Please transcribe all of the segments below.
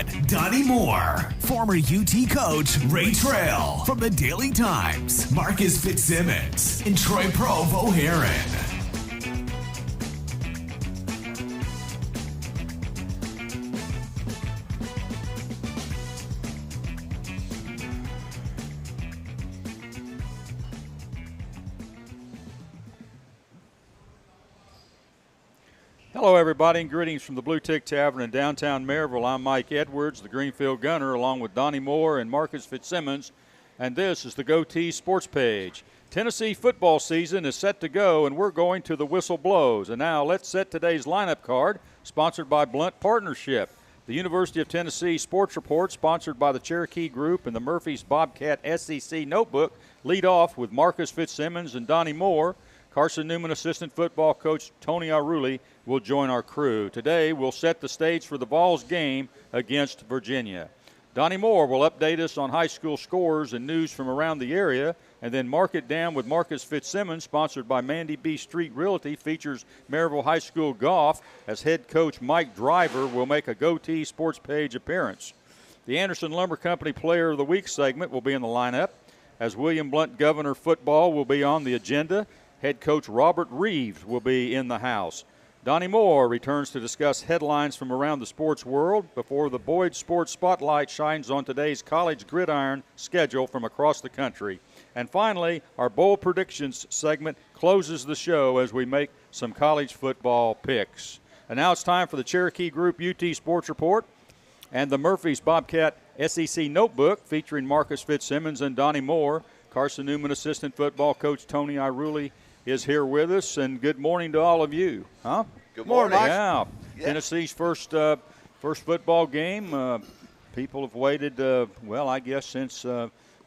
on Donnie Moore, former UT coach Ray Trail from the Daily Times, Marcus Fitzsimmons, and Troy Provo Heron. Hello, everybody, and greetings from the Bluetick Tavern in downtown Maryville. I'm Mike Edwards, the Greenfield Gunner, along with Donnie Moore and Marcus Fitzsimmons, and this is the Goatee Sports Page. Tennessee football season is set to go, and we're going to the whistle blows. And now let's set today's lineup card, sponsored by Blunt Partnership. The University of Tennessee Sports Report, sponsored by the Cherokee Group and the Murphy's Bobcat SEC Notebook, lead off with Marcus Fitzsimmons and Donnie Moore. Carson Newman assistant football coach Tony Aruli will join our crew. Today we'll set the stage for the Vols game against Virginia. Donnie Moore will update us on high school scores and news from around the area, and then Mark It Down with Marcus Fitzsimmons, sponsored by Mandy B. Street Realty, features Maryville High School golf as head coach Mike Driver will make a Goatee Sports Page appearance. The Anderson Lumber Company Player of the Week segment will be in the lineup, as William Blunt Governor football will be on the agenda. Head coach Robert Reeves will be in the house. Donnie Moore returns to discuss headlines from around the sports world before the Boyd Sports Spotlight shines on today's college gridiron schedule from across the country. And finally, our bold predictions segment closes the show as we make some college football picks. And now it's time for the Cherokee Group UT Sports Report and the Murphy's Bobcat SEC Notebook featuring Marcus Fitzsimmons and Donnie Moore. Carson Newman assistant football coach Tony Iruli is here with us, and good morning to all of you. Huh? Good morning. Yeah. Tennessee's first football game. People have waited, I guess since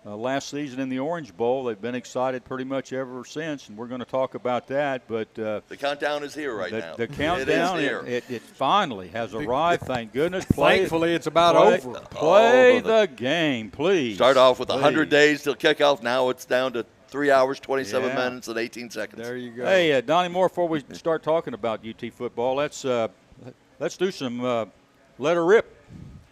last season in the Orange Bowl. They've been excited pretty much ever since, and we're going to talk about that. But the countdown is here now. The countdown, it finally has arrived. Thank goodness. Thankfully, it's about over. Play the game, please. Start off with 100 days till kickoff. Now it's down to 3 hours, 27 minutes, and 18 seconds. There you go. Hey, Donnie Moore, before we start talking about UT football, let's do some let her rip.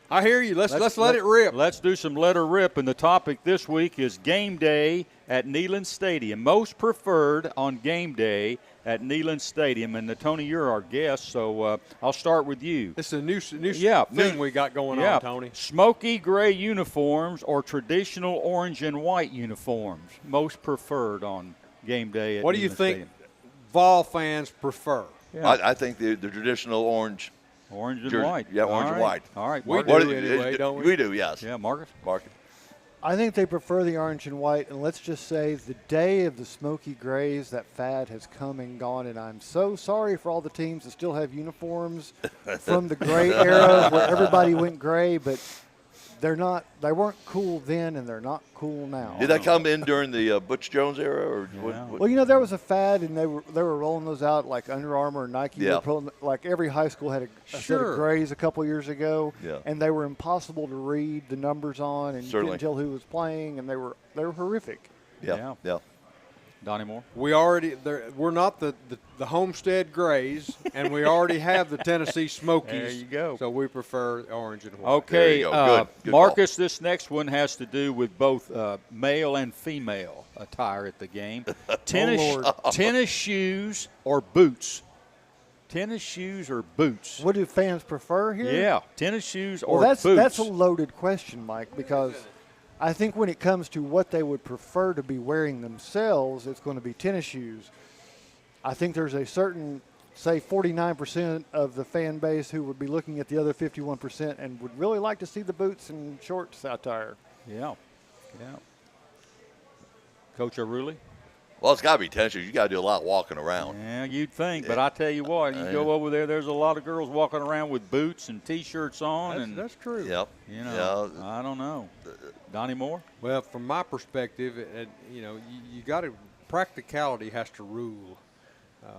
I hear you. Let's let it rip. Let's do some let her rip. And the topic this week is game day at Neyland Stadium. Most preferred on game day at Neyland Stadium. And Tony, you're our guest, so I'll start with you. It's a new thing we got going on, Tony. Smoky gray uniforms or traditional orange and white uniforms. Most preferred on game day at What do you Neyland think Stadium. Vol fans prefer? Yeah. I think the traditional orange. Orange and jersey. white. Yeah, orange and white. All right. We Marcus. do anyway, don't we? We do, yes. Yeah, Marcus. I think they prefer the orange and white, and let's just say the day of the smoky grays, that fad has come and gone, and I'm so sorry for all the teams that still have uniforms from the gray era where everybody went gray, but they weren't cool then, and they're not cool now. Did that come in during the Butch Jones era? Or Yeah. Well, there was a fad, and they were rolling those out like Under Armour or Nike. Yeah. Were pulling, like every high school had a set of grays a couple years ago, and they were impossible to read the numbers on, and you couldn't tell who was playing, and they were horrific. Yeah. Donnie Moore. We're not the Homestead Grays, and we already have the Tennessee Smokies. There you go. So we prefer orange and white. Okay, There you go. Good Marcus, this next one has to do with both male and female attire at the game. Tennis shoes or boots? Tennis shoes or boots? What do fans prefer here? Yeah, tennis shoes or boots. That's a loaded question, Mike, because I think when it comes to what they would prefer to be wearing themselves, it's going to be tennis shoes. I think there's a certain, say, 49% of the fan base who would be looking at the other 51% and would really like to see the boots and shorts attire. Yeah. Coach Aruli? Well, it's got to be tennis shoes. You got to do a lot of walking around. Yeah, you'd think, but I tell you what, you go over there's a lot of girls walking around with boots and T-shirts on. That's true. Yep. I don't know. Donnie Moore? Well, from my perspective, you got to – practicality has to rule.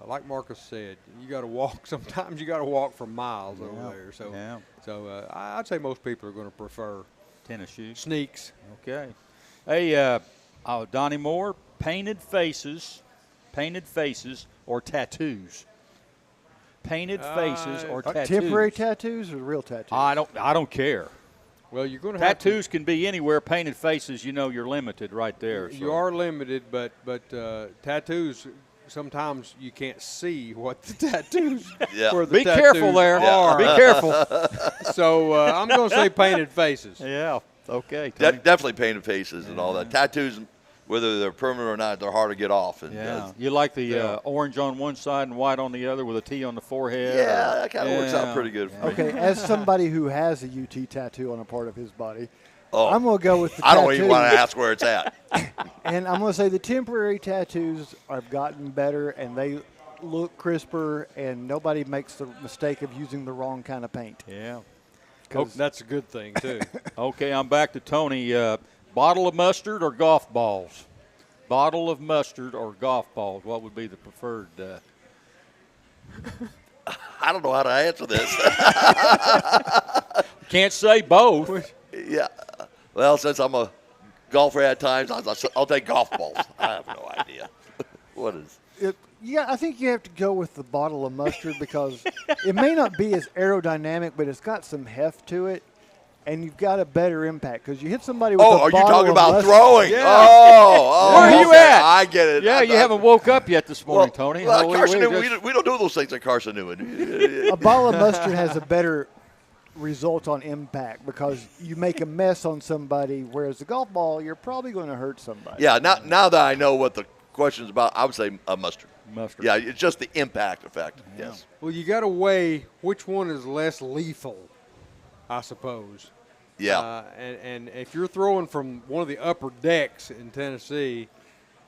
Like Marcus said, you got to walk. Sometimes you got to walk for miles over there. So I'd say most people are going to prefer tennis shoes. Sneaks. Okay. Hey, Donnie Moore, painted faces or tattoos? painted faces or tattoos? Temporary tattoos or real tattoos? I don't care. Well, you're going to have tattoos can be anywhere. Painted faces, you're limited right there. You are limited, but tattoos. Sometimes you can't see what the tattoos. Yeah. Be careful there. Are. Be careful. So I'm going to say painted faces. Yeah. Okay. Tony. Definitely painted faces and all that. Tattoos, whether they're permanent or not, they're hard to get off. And, you like the orange on one side and white on the other with a T on the forehead? Yeah, that kind of works out pretty good for me. Okay, as somebody who has a UT tattoo on a part of his body, Oh, I'm going to go with the I tattoos. don't even want to ask where it's at. And I'm going to say the temporary tattoos have gotten better, and they look crisper, and nobody makes the mistake of using the wrong kind of paint. Yeah. That's a good thing, too. Okay, I'm back to Tony. Bottle of mustard or golf balls? Bottle of mustard or golf balls? What would be the preferred? I don't know how to answer this. Can't say both. Yeah. Well, since I'm a golfer at times, I'll take golf balls. I have no idea. What is? Yeah, I think you have to go with the bottle of mustard because it may not be as aerodynamic, but it's got some heft to it, and you've got a better impact because you hit somebody with a bottle of mustard. Oh, are you talking about throwing? Yeah. Oh, where are you okay. at? I get it. Yeah, you haven't woke up yet this morning, Tony. Well, No, Carson we Newman, just- we don't do those things at Carson Newman. A bottle of mustard has a better result on impact because you make a mess on somebody, whereas the golf ball, you're probably going to hurt somebody. Yeah, now that I know what the question's about, I would say mustard. Mustard. Yeah, it's just the impact effect. Yeah. Yes. Well, you got to weigh which one is less lethal, I suppose. Yeah. And if you're throwing from one of the upper decks in Tennessee,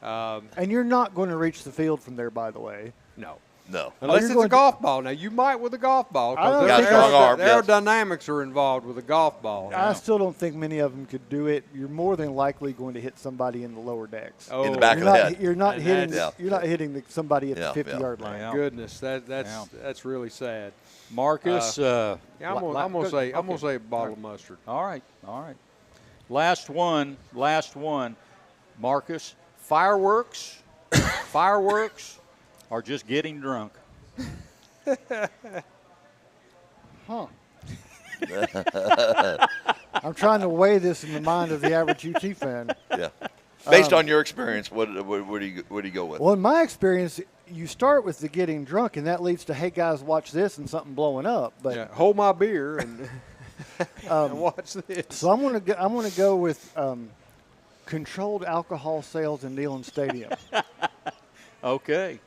And you're not going to reach the field from there, by the way. no. No. Unless you're it's going a golf ball. Now, you might with a golf ball. I don't Got a think strong arm, The yes. aerodynamics are involved with a golf ball. I still don't think many of them could do it. You're more than likely going to hit somebody in the lower decks. Oh, In the back You're of the not, head. you're not And hitting. that's- You're not hitting somebody at Yeah, the 50-yard yeah. line. Yeah. goodness, that's really sad. Marcus. Yeah, I'm gonna say okay. a bottle of mustard. All right. Last one. Marcus, fireworks, or just getting drunk? Huh. I'm trying to weigh this in the mind of the average UT fan. Yeah. Based on your experience, what do you go with? Well, in my experience, you start with the getting drunk, and that leads to, hey, guys, watch this and something blowing up. But Yeah, hold my beer and, and watch this. So I'm going to go with controlled alcohol sales in Neyland Stadium. Okay.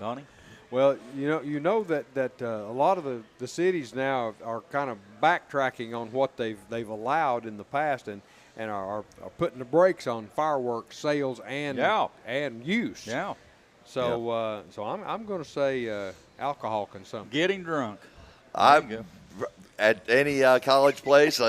Donnie? Well, you know that a lot of the cities now are kind of backtracking on what they've allowed in the past and are putting the brakes on fireworks sales and use. Yeah. So I'm going to say alcohol consumption. Getting drunk. At any college place,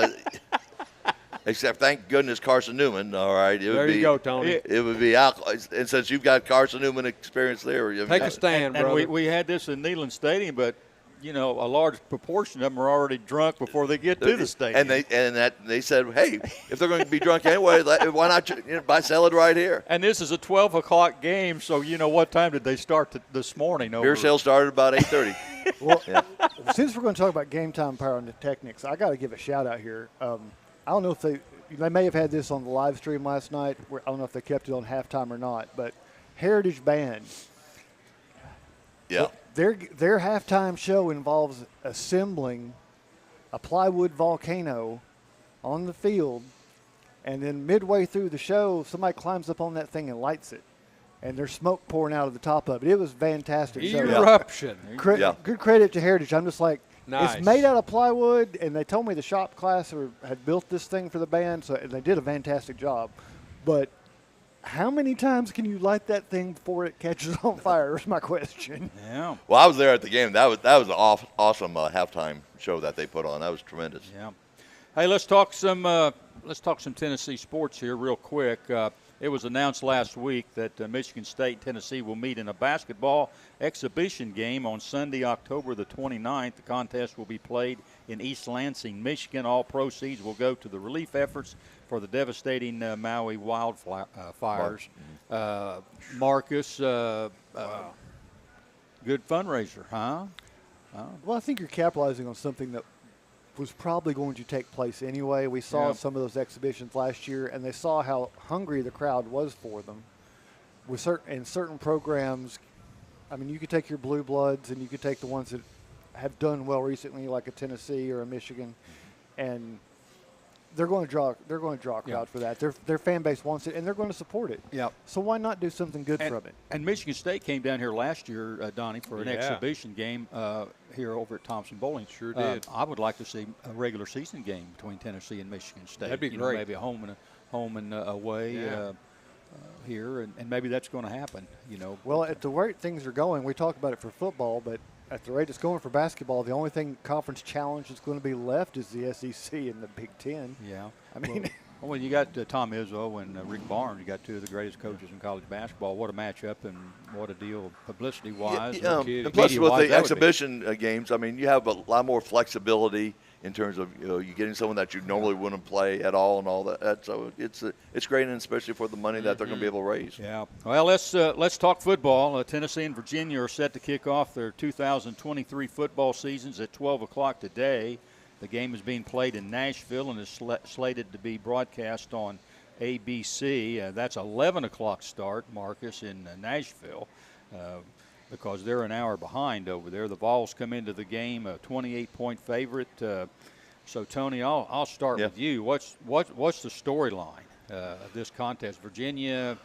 except thank goodness Carson Newman. All right, There you go, Tony. It would be alcohol, and since you've got Carson Newman experience there, Take a stand, And brother. we had this in Neyland Stadium, but a large proportion of them are already drunk before they get to the stadium. And they said, hey, if they're going to be drunk anyway, why not buy sell it right here? And this is a 12 o'clock game, so what time did they start this morning? Beer sales started about 8:30. Well, since we're going to talk about game time pyrotechnics, I got to give a shout out here. I don't know if they may have had this on the live stream last night. I don't know if they kept it on halftime or not, but Heritage Band. Yeah. Their halftime show involves assembling a plywood volcano on the field, and then midway through the show, somebody climbs up on that thing and lights it, and there's smoke pouring out of the top of it. It was a fantastic show. Eruption. Good credit to Heritage. I'm just like, Nice. it's made out of plywood, and they told me the shop class had built this thing for the band, so they did a fantastic job. But how many times can you light that thing before it catches on fire is my question. Yeah. Well, I was there at the game. That was an awesome halftime show that they put on. That was tremendous. Yeah. Hey, let's talk some Tennessee sports here real quick. It was announced last week that Michigan State and Tennessee will meet in a basketball exhibition game on Sunday, October the 29th. The contest will be played in East Lansing, Michigan. All proceeds will go to the relief efforts for the devastating Maui wildfires. Marcus, Good fundraiser, huh? Well, I think you're capitalizing on something that was probably going to take place anyway. We saw some of those exhibitions last year, and they saw how hungry the crowd was for them. With certain programs, I mean, you could take your blue bloods and you could take the ones that have done well recently, like a Tennessee or a Michigan, and they're going to draw a crowd for that. Their fan base wants it, and they're going to support it. Yeah. So why not do something good from it? And Michigan State came down here last year, Donnie, for an exhibition game here over at Thompson Bowling. Sure did. I would like to see a regular season game between Tennessee and Michigan State. That'd be great. Maybe a home and away here, and maybe that's going to happen. Well, at the rate things are going, we talk about it for football, but at the rate it's going for basketball, the only thing conference challenge that's going to be left is the SEC and the Big Ten. Yeah. I mean, well, you got Tom Izzo and Rick Barnes. You got two of the greatest coaches in college basketball. What a matchup and what a deal publicity-wise. And plus, with the exhibition games, I mean, you have a lot more flexibility in terms of you getting someone that you normally wouldn't play at all and all that. So it's great, and especially for the money that they're going to be able to raise. Yeah. Well, let's talk football. Tennessee and Virginia are set to kick off their 2023 football seasons at 12 o'clock today. The game is being played in Nashville and is slated to be broadcast on ABC. That's 11 o'clock start, Marcus, in Nashville. Because they're an hour behind over there. The Vols come into the game a 28-point favorite. So, Tony, I'll start with you. What's the storyline of this contest? Virginia,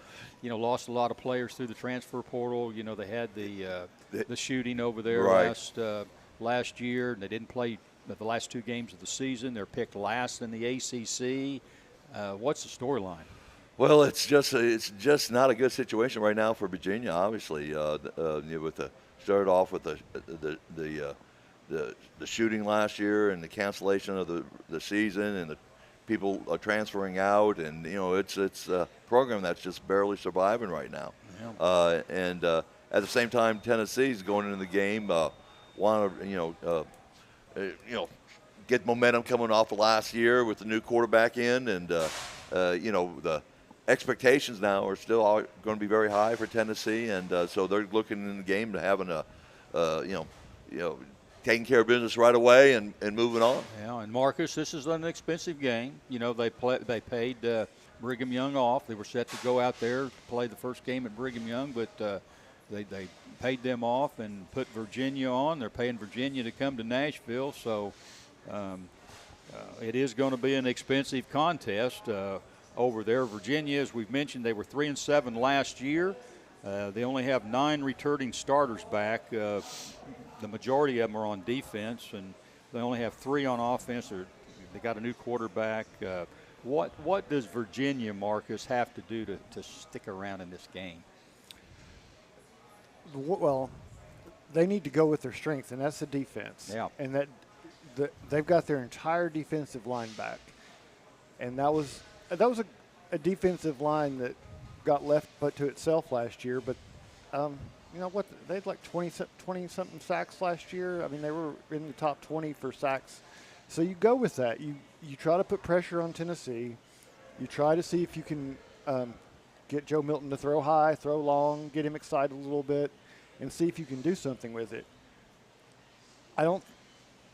lost a lot of players through the transfer portal. They had the shooting over there last year, and they didn't play the last two games of the season. They're picked last in the ACC. What's the storyline? Well, it's just not a good situation right now for Virginia. Obviously, started off with the shooting last year and the cancellation of the season and the people transferring out, and it's a program that's just barely surviving right now. Yeah. And at the same time, Tennessee's going into the game, want to get momentum coming off of last year with the new quarterback in, and the expectations now are still going to be very high for Tennessee, and so they're looking in the game to having taking care of business right away and moving on. Yeah, and Marcus, this is an expensive game. They paid Brigham Young off. They were set to go out there to play the first game at Brigham Young, but they paid them off and put Virginia on. They're paying Virginia to come to Nashville, so it is going to be an expensive contest. Over there, Virginia, as we've mentioned, they were 3-7 last year. They only have 9 returning starters back. The majority of them are on defense, and they only have 3 on offense. They got a new quarterback. What does Virginia, Marcus, have to do to stick around in this game? Well, they need to go with their strength, and that's the defense. Yeah. And they've got their entire defensive line back, and that was a defensive line that got left but to itself last year. But they had like 20-something sacks last year. I mean, they were in the top 20 for sacks. So you go with that. You try to put pressure on Tennessee. You try to see if you can get Joe Milton to throw high, throw long, get him excited a little bit, and see if you can do something with it.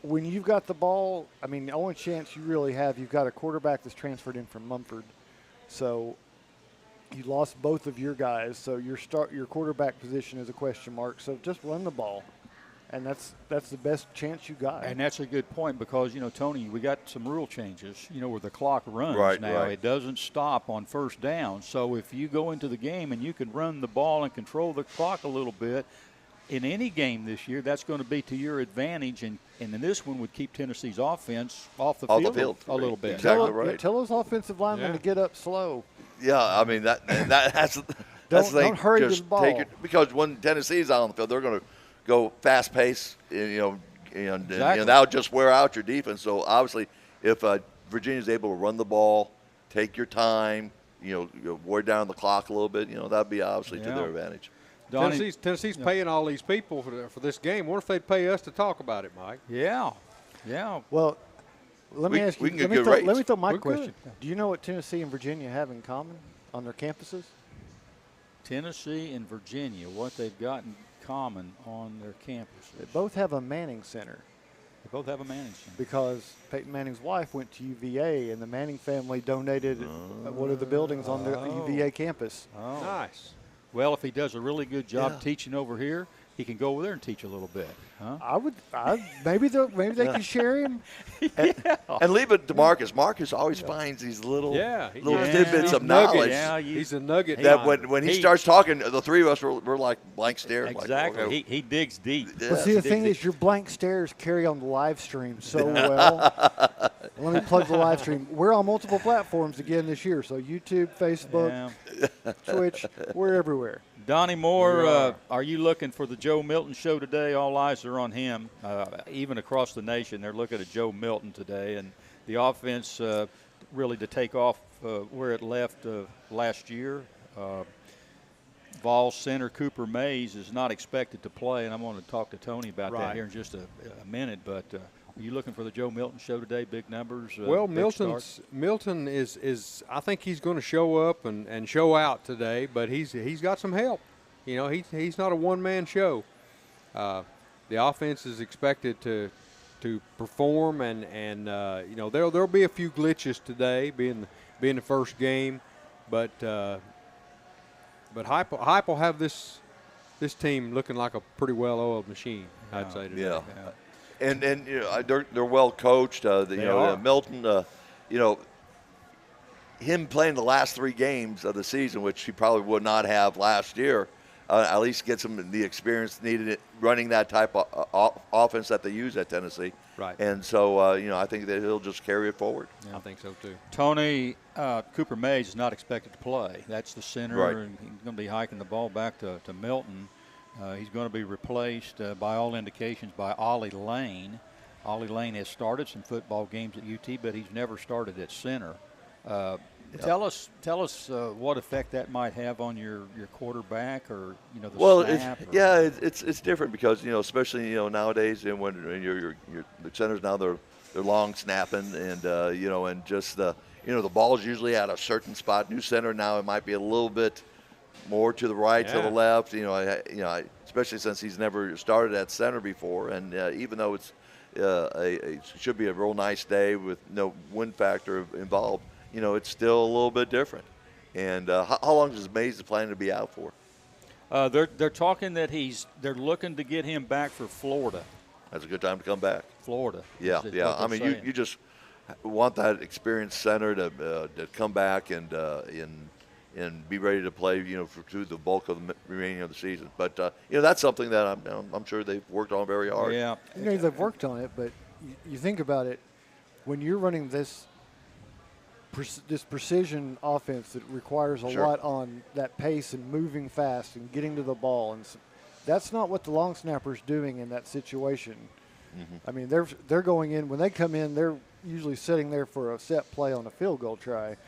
When you've got the ball, I mean, the only chance you really have, you've got a quarterback that's transferred in from Mumford. So you lost both of your guys. So your quarterback position is a question mark. So just run the ball. And that's the best chance you got. And that's a good point because, Tony, we got some rule changes, where the clock runs now. Right. It doesn't stop on first down. So if you go into the game and you can run the ball and control the clock a little bit, in any game this year, that's going to be to your advantage. And in this one would keep Tennessee's offense off the field a little bit. Exactly right. Tell those offensive linemen to get up slow. Yeah, I mean, that's don't hurry the ball. Because when Tennessee's out on the field, they're going to go fast pace, and Exactly. that'll just wear out your defense. So obviously, if Virginia's able to run the ball, take your time, wear down the clock a little bit, that'd be obviously to their advantage. Tennessee's paying all these people for this game. What if they'd pay us to talk about it, Mike? Yeah. Well, let me ask you. Let me throw my question. Do you know what Tennessee and Virginia have in common on their campuses? Tennessee and Virginia, what they've got in common on their campuses. They both have a Manning Center. They both have a Manning Center. Because Peyton Manning's wife went to UVA, and the Manning family donated one of the buildings on the UVA campus. Oh. Nice. Well, if he does a really good job teaching over here, he can go over there and teach a little bit. Huh? Maybe they can share him. And leave it to Marcus. Marcus always finds these little tidbits of nuggets. knowledge. Yeah, He's a nugget. That when he starts talking, the three of us we're like blank stares. Exactly. Like, okay. He digs deep. Yeah. But see, the thing is, your blank stares carry on the live stream so well. Let me plug the live stream. We're on multiple platforms again this year, so YouTube, Facebook, Twitch, we're everywhere. Donnie Moore, are you looking for the Joe Milton show today? All eyes are on him. Even across the nation, they're looking at Joe Milton today. And the offense really to take off where it left last year. Vol center Cooper Mays is not expected to play, and I'm going to talk to Tony about that here in just a minute. But are you looking for the Joe Milton show today? Big numbers? Well, big Milton is I think he's going to show up and show out today, but he's got some help. You know, he's not a one-man show. The offense is expected to perform, and you know there'll be a few glitches today, being the first game, but Hype will have this team looking like a pretty well-oiled machine, I'd say today. Yeah. And you know, they're well coached. Milton, you know, him playing the last 3 games of the season, which he probably would not have last year, at least gets him the experience needed running that type of offense that they use at Tennessee. Right. And so, you know, I think that he'll just carry it forward. Yeah. I think so too. Tony, Cooper Mays is not expected to play. That's the center, right. And he's going to be hiking the ball back to Milton. He's going to be replaced, by all indications, by Ollie Lane. Ollie Lane has started some football games at UT, but he's never started at center. Tell us what effect that might have on your quarterback, or the snap. It's different because especially nowadays, and when the centers now they're long snapping, and and just the ball's usually at a certain spot. New center now it might be a little bit more to the right, to the left. Especially since he's never started at center before, and even though it should be a real nice day with no wind factor involved, it's still a little bit different. And how long does Mays planning to be out for? They're talking that they're looking to get him back for Florida. That's a good time to come back. Florida. Yeah. I mean, you just want that experienced center to come back and be ready to play, through the bulk of the remaining of the season. But that's something that I'm sure they've worked on very hard. Yeah, they've worked on it, but you think about it, when you're running this precision offense that requires a lot on that pace and moving fast and getting to the ball, and that's not what the long snapper's doing in that situation. Mm-hmm. I mean, they're going in when they come in, they're usually sitting there for a set play on a field goal try.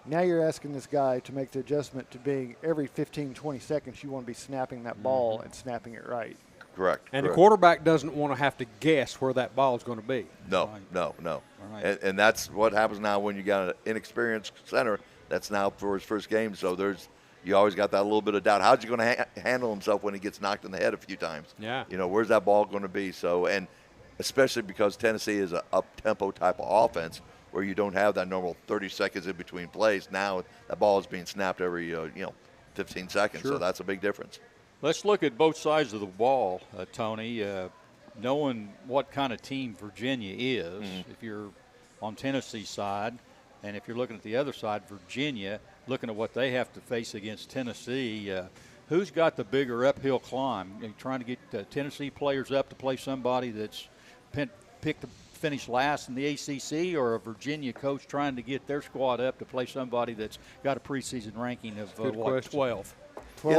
Now you're asking this guy to make the adjustment to being every 15, 20 seconds you want to be snapping that ball and snapping it right. Correct. And the quarterback doesn't want to have to guess where that ball is going to be. No. Right. And that's what happens now when you got an inexperienced center that's now for his first game. So you always got that little bit of doubt. How's he going to handle himself when he gets knocked in the head a few times? Yeah. Where's that ball going to be? So, and especially because Tennessee is an up-tempo type of offense where you don't have that normal 30 seconds in between plays. Now that ball is being snapped every 15 seconds. Sure. So that's a big difference. Let's look at both sides of the ball, Tony. Knowing what kind of team Virginia is, if you're on Tennessee's side, and if you're looking at the other side, Virginia, looking at what they have to face against Tennessee, who's got the bigger uphill climb? Are you trying to get Tennessee players up to play somebody that's picked to finish last in the ACC, or a Virginia coach trying to get their squad up to play somebody that's got a preseason ranking of 12? 12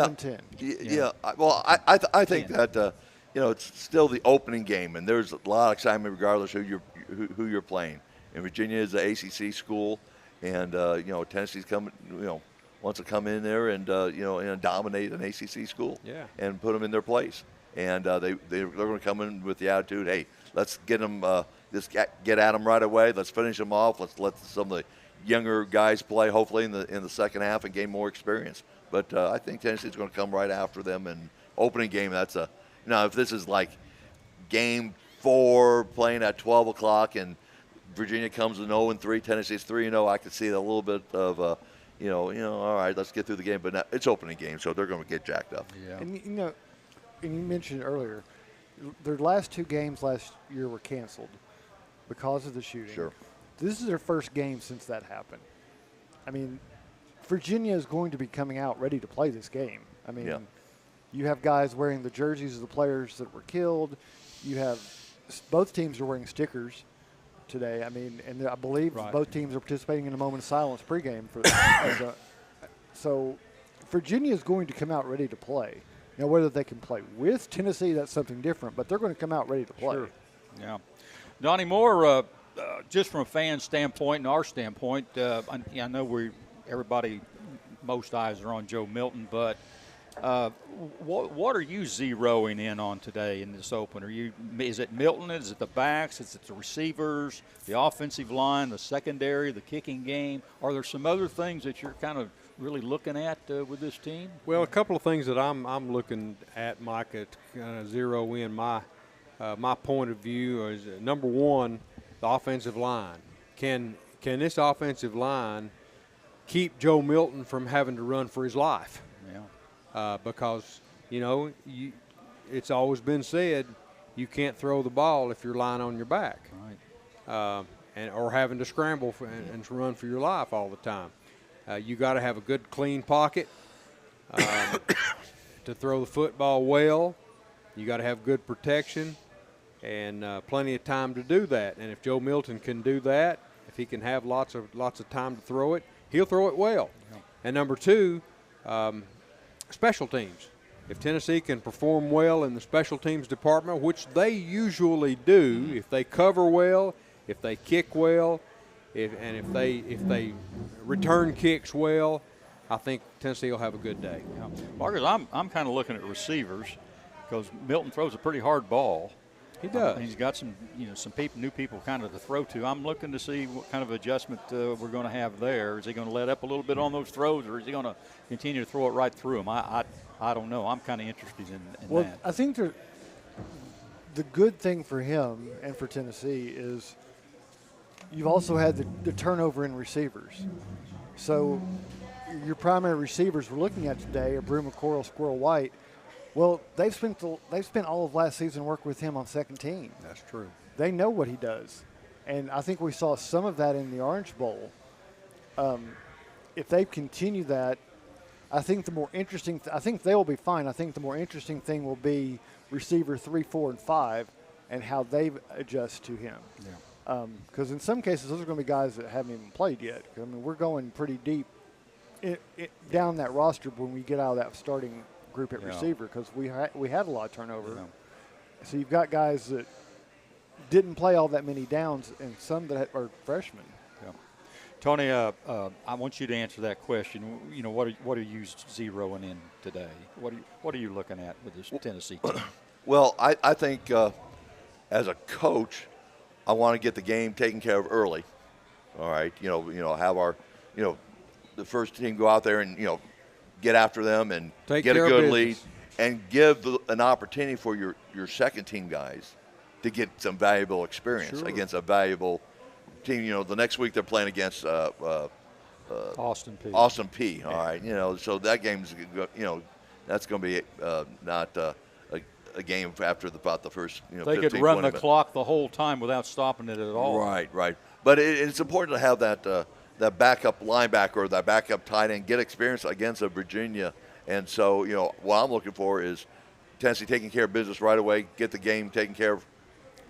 and 10. Yeah. Well, I think that it's still the opening game, and there's a lot of excitement regardless who you're playing. And Virginia is an ACC school, and Tennessee's coming. Wants to come in there and and dominate an ACC school. Yeah. And put them in their place. And they're going to come in with the attitude, hey, let's get them. Let's get at them right away. Let's finish them off. Let's let some of the younger guys play, hopefully in the second half, and gain more experience. But I think Tennessee's going to come right after them and opening game, that's a if this is like game 4 playing at 12 o'clock and Virginia comes in 0-3, Tennessee's 3-0, I could see a little bit of all right, let's get through the game, but now, it's opening game, so they're going to get jacked up. Yeah. And and you mentioned earlier, their last 2 games last year were canceled because of the shooting. Sure. This is their first game since that happened. I mean, Virginia is going to be coming out ready to play this game. I mean, you have guys wearing the jerseys of the players that were killed. You have both teams are wearing stickers today. I mean, and I believe both teams are participating in a moment of silence pregame for that. So Virginia is going to come out ready to play. Now, whether they can play with Tennessee, that's something different, but they're going to come out ready to play. Sure. Yeah. Donnie Moore, just from a fan standpoint and our standpoint, I know most eyes are on Joe Milton, but what are you zeroing in on today in this open? Is it Milton? Is it the backs? Is it the receivers, the offensive line, the secondary, the kicking game? Are there some other things that you're kind of really looking at with this team? Well, a couple of things that I'm looking at, Mike, to kind of zero in my point of view is number one, the offensive line. Can this offensive line keep Joe Milton from having to run for his life? Yeah. Because it's always been said you can't throw the ball if you're lying on your back, right? Or having to scramble and run for your life all the time. You got to have a good, clean pocket to throw the football well. You got to have good protection and plenty of time to do that. And if Joe Milton can do that, if he can have lots of time to throw it, he'll throw it well. Yeah. And number two, special teams. If Tennessee can perform well in the special teams department, which they usually do, if they cover well, if they kick well, if they return kicks well, I think Tennessee will have a good day. Yeah. Marcus, I'm kind of looking at receivers because Milton throws a pretty hard ball. He does. He's got some new people kind of to throw to. I'm looking to see what kind of adjustment we're going to have there. Is he going to let up a little bit on those throws, or is he going to continue to throw it right through them? I don't know. I'm kind of interested in well, that. I think the good thing for him and for Tennessee is you've also had the turnover in receivers. So your primary receivers we're looking at today are Brew McCorrell, Squirrel White. Well, they've spent all of last season working with him on second team. That's true. They know what he does, and I think we saw some of that in the Orange Bowl. If they continue that, I think the more interesting. I think they will be fine. I think the more interesting thing will be receiver 3, 4, and 5, and how they adjust to him. Yeah. Because in some cases, those are going to be guys that haven't even played yet. I mean, we're going pretty deep down that roster when we get out of that starting group at receiver, because we had a lot of turnover. Yeah. So you've got guys that didn't play all that many downs, and some that are freshmen. Yeah. Tony, I want you to answer that question. What are you zeroing in today? What are you looking at with this Tennessee team? Well, I think as a coach, I want to get the game taken care of early. All right, have our the first team go out there and get after them and get a good lead, and give an opportunity for your second team guys to get some valuable experience against a valuable team. The next week they're playing against Austin P. Austin P. All right, so that game's that's going to be not a game after about the first they 15, could run 20 the clock the whole time without stopping it at all. Right. But it's important to have that backup linebacker or that backup tight end get experience against a Virginia. And so, what I'm looking for is Tennessee taking care of business right away, get the game taken care of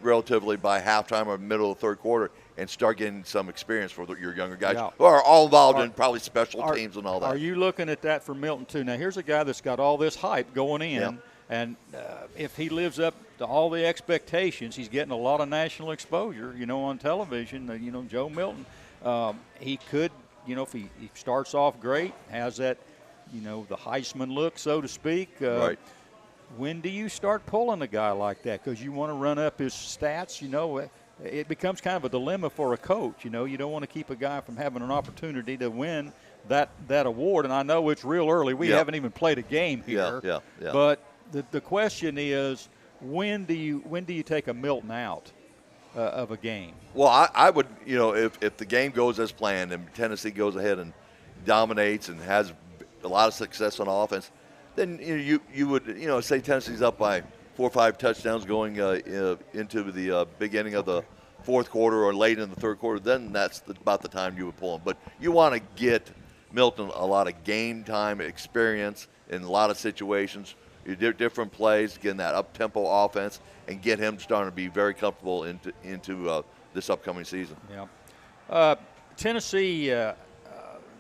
relatively by halftime or middle of the third quarter, and start getting some experience for your younger guys who are all involved in probably special teams and all that. Are you looking at that for Milton, too? Now, here's a guy that's got all this hype going in, and if he lives up to all the expectations, he's getting a lot of national exposure, on television, Joe Milton. He could, if he starts off great, has that, the Heisman look, so to speak. Right. When do you start pulling a guy like that? Because you want to run up his stats, it becomes kind of a dilemma for a coach. You don't want to keep a guy from having an opportunity to win that award. And I know it's real early. We haven't even played a game here. Yeah. But the question is, when do you take a Milton out of a game? Well, I would, if the game goes as planned and Tennessee goes ahead and dominates and has a lot of success on offense, then you would, say Tennessee's up by 4 or 5 touchdowns going into the beginning of the fourth quarter or late in the third quarter, then that's about the time you would pull them. But you want to get Milton a lot of game time experience in a lot of situations, different plays, getting that up-tempo offense, and get him starting to be very comfortable into this upcoming season. Yeah. Tennessee,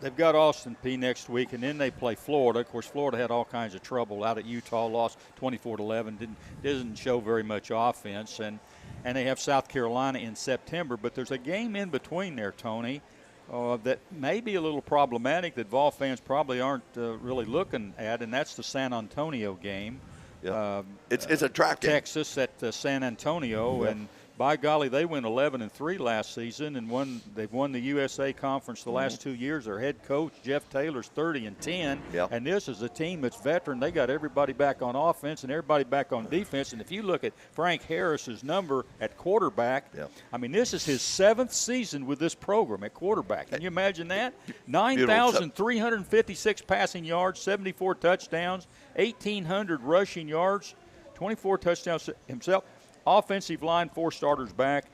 they've got Austin Peay next week, and then they play Florida. Of course, Florida had all kinds of trouble out at Utah, lost 24-11, didn't show very much offense, and they have South Carolina in September. But there's a game in between there, Tony, that may be a little problematic that Vol fans probably aren't really looking at, and that's the San Antonio game. Yeah. It's a trap game. Texas at San Antonio, and by golly, they went 11-3 last season, and they've won the USA Conference the last 2 years. Their head coach Jeff Taylor's 30-10, and this is a team that's veteran. They got everybody back on offense and everybody back on defense. And if you look at Frank Harris's number at quarterback, I mean, this is his 7th season with this program at quarterback. Can you imagine that? 9,356 passing yards, 74 touchdowns, 1,800 rushing yards, 24 touchdowns himself. Offensive line, 4 starters back.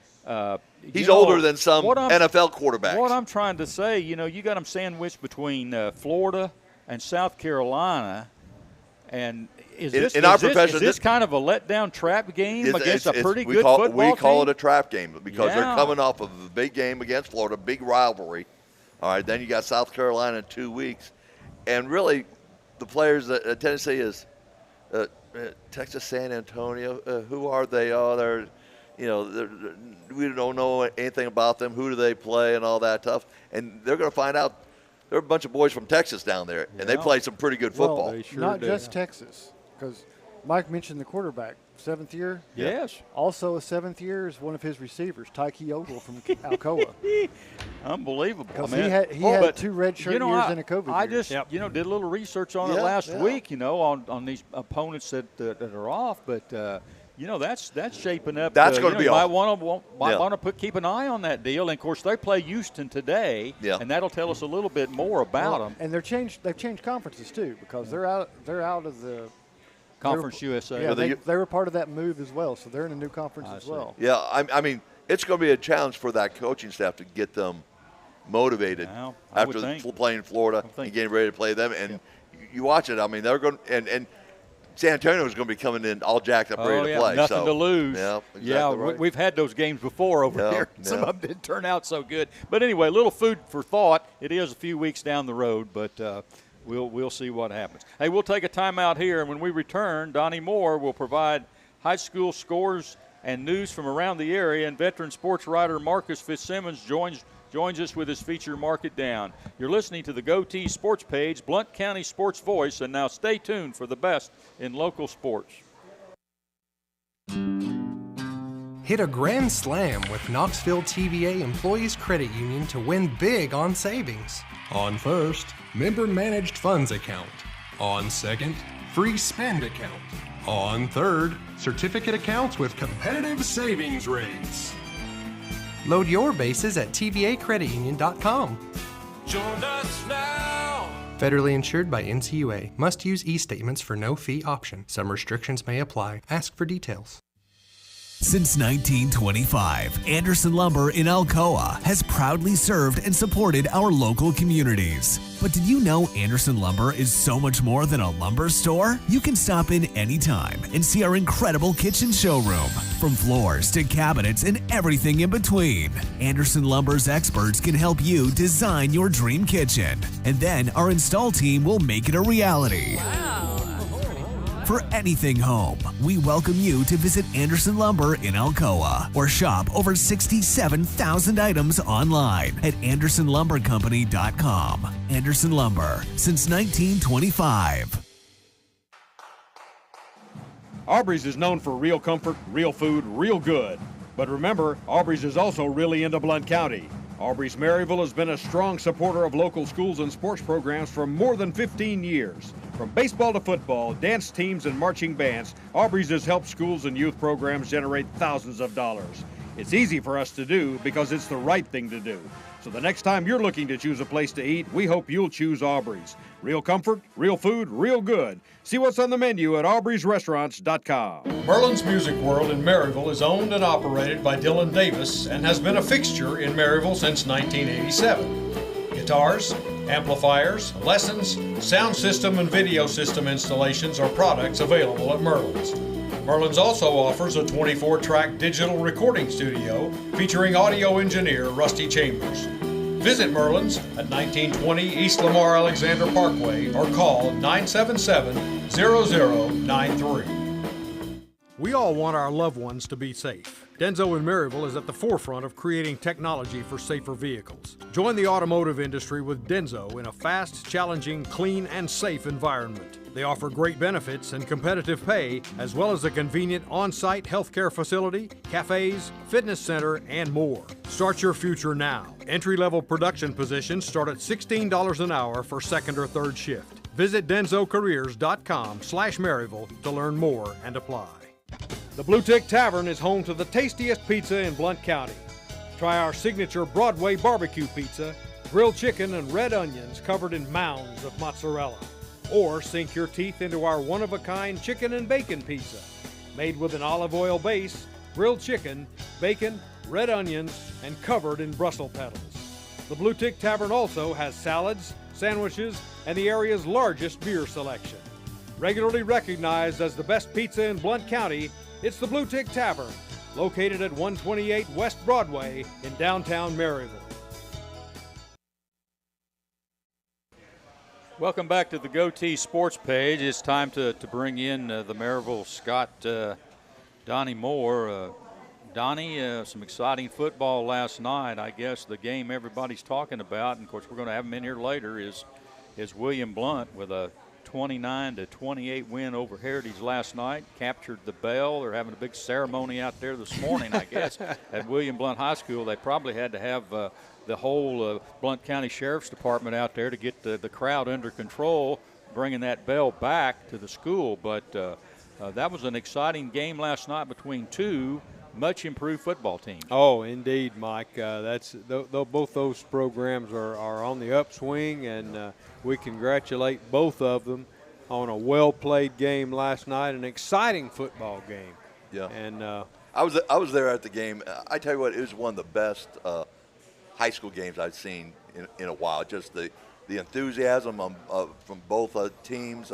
He's older than some NFL quarterbacks. What I'm trying to say, you got them sandwiched between Florida and South Carolina. And is this kind of a letdown trap game against a pretty good football team? We call it a trap game because they're coming off of a big game against Florida, big rivalry. All right, then you got South Carolina in 2 weeks. And really, the players that Tennessee is Texas, San Antonio, who are they? Oh, we don't know anything about them. Who do they play and all that stuff? And they're going to find out. There are a bunch of boys from Texas down there, and they play some pretty good football. Well, not just Texas, because Mike mentioned the quarterback, 7th year. Yes. Also a 7th year is one of his receivers, Tyke Odell from Alcoa. Unbelievable. Because he had 2 redshirt years in a COVID year. I just, did a little research on it last week, on these opponents that are off. But, that's shaping up. That's going to be might want to keep an eye on that deal. And, of course, they play Houston today, and that'll tell us a little bit more about them. And they've changed conferences, too, because they're out of the – Conference USA. Yeah, they were part of that move as well, so they're in a new conference as well. Yeah, I mean, it's going to be a challenge for that coaching staff to get them motivated after playing Florida and getting ready to play them. And you watch it. I mean, they're going and San Antonio is going to be coming in all jacked up, ready to play. Nothing to lose. Yeah, exactly right. We've had those games before over here. Some of them didn't turn out so good. But anyway, a little food for thought. It is a few weeks down the road, but we'll see what happens. Hey, we'll take a timeout here, and when we return, Donnie Moore will provide high school scores and news from around the area, and veteran sports writer Marcus Fitzsimmons joins us with his feature Mark It Down. You're listening to the Goatee Sports Page, Blount County Sports Voice, and now stay tuned for the best in local sports. Hit a grand slam with Knoxville TVA Employees Credit Union to win big on savings. On first, member-managed funds account. On second, free spend account. On third, certificate accounts with competitive savings rates. Load your bases at tvacreditunion.com. Join us now. Federally insured by NCUA. Must use e-statements for no fee option. Some restrictions may apply. Ask for details. Since 1925, Anderson Lumber in Alcoa has proudly served and supported our local communities. But did you know Anderson Lumber is so much more than a lumber store? You can stop in anytime and see our incredible kitchen showroom. From floors to cabinets and everything in between, Anderson Lumber's experts can help you design your dream kitchen. And then our install team will make it a reality. Wow. For anything home, we welcome you to visit Anderson Lumber in Alcoa or shop over 67,000 items online at AndersonLumberCompany.com. Anderson Lumber, since 1925. Aubrey's is known for real comfort, real food, real good. But remember, Aubrey's is also really into Blount County. Aubrey's Maryville has been a strong supporter of local schools and sports programs for more than 15 years. From baseball to football, dance teams, and marching bands, Aubrey's has helped schools and youth programs generate thousands of dollars. It's easy for us to do because it's the right thing to do. So the next time you're looking to choose a place to eat, we hope you'll choose Aubrey's. Real comfort, real food, real good. See what's on the menu at aubreysrestaurants.com. Merlin's Music World in Maryville is owned and operated by Dylan Davis and has been a fixture in Maryville since 1987. Guitars, amplifiers, lessons, sound system, and video system installations are products available at Merlin's. Merlin's also offers a 24-track digital recording studio featuring audio engineer Rusty Chambers. Visit Merlin's at 1920 East Lamar Alexander Parkway or call 977-0093. We all want our loved ones to be safe. Denso in Maryville is at the forefront of creating technology for safer vehicles. Join the automotive industry with Denso in a fast, challenging, clean, and safe environment. They offer great benefits and competitive pay, as well as a convenient on-site healthcare facility, cafes, fitness center, and more. Start your future now. Entry-level production positions start at $16 an hour for second or third shift. Visit densocareers.com/Maryville to learn more and apply. The Bluetick Tavern is home to the tastiest pizza in Blount County. Try our signature Broadway barbecue pizza, grilled chicken and red onions covered in mounds of mozzarella. Or sink your teeth into our one-of-a-kind chicken and bacon pizza, made with an olive oil base, grilled chicken, bacon, red onions, and covered in Brussels petals. The Bluetick Tavern also has salads, sandwiches, and the area's largest beer selection. Regularly recognized as the best pizza in Blount County, it's the Bluetick Tavern, located at 128 West Broadway in downtown Maryville. Welcome back to the Goatee Sports page. It's time to bring in the Maryville Scott, Donnie Moore. Donnie, some exciting football last night. I guess the game everybody's talking about, and of course we're going to have him in here later, is William Blount with a 29-28 win over Heritage last night. Captured the bell. They're having a big ceremony out there this morning, I guess, at William Blount High School. They probably had to have the whole Blount County Sheriff's Department out there to get the crowd under control, bringing that bell back to the school. But that was an exciting game last night between two much improved football teams. Oh, indeed, Mike. Both those programs are on the upswing, and we congratulate both of them on a well-played game last night, an exciting football game. Yeah. And I was there at the game. I tell you what, it was one of the best high school games I've seen in a while. Just the enthusiasm from both teams.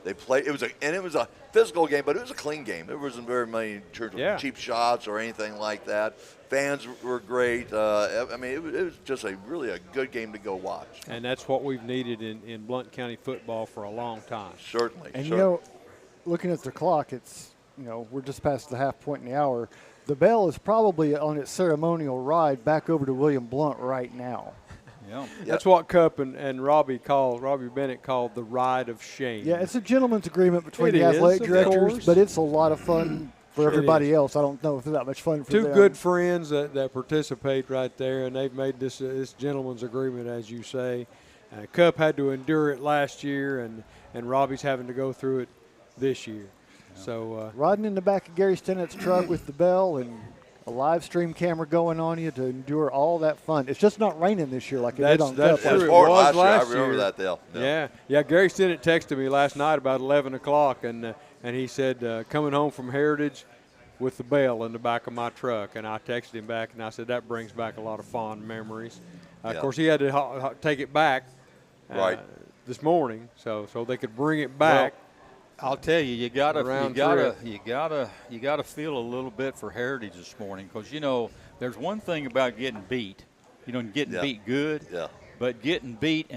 They played. It was a physical game, but it was a clean game. There wasn't very many in terms of cheap shots or anything like that. Fans were great. I mean, it was just really a good game to go watch. And that's what we've needed in Blount County football for a long time. Certainly. And you know, looking at the clock, it's we're just past the half point in the hour. The bell is probably on its ceremonial ride back over to William Blount right now. Yeah. That's what Cup and Robbie Bennett called the ride of shame. Yeah, it's a gentleman's agreement between the athletic directors, but it's a lot of fun for everybody else. I don't know if it's that much fun for them. Two good friends that participate right there, and they've made this gentleman's agreement, as you say. Cup had to endure it last year, and Robbie's having to go through it this year. Yeah. So riding in the back of Gary Stennett's truck with the bell and a live stream camera going on you to endure all that fun. It's just not raining this year like it did on Cup. It was last year. I remember that, Dale. Yeah. Gary Stennett texted me last night about 11 o'clock, and he said, coming home from Heritage with the bell in the back of my truck. And I texted him back, and I said, that brings back a lot of fond memories. Of course, he had to take it back this morning so they could bring it back. Well, I'll tell you, you gotta feel a little bit for Heritage this morning, because there's one thing about getting beat, getting beat good, but getting beat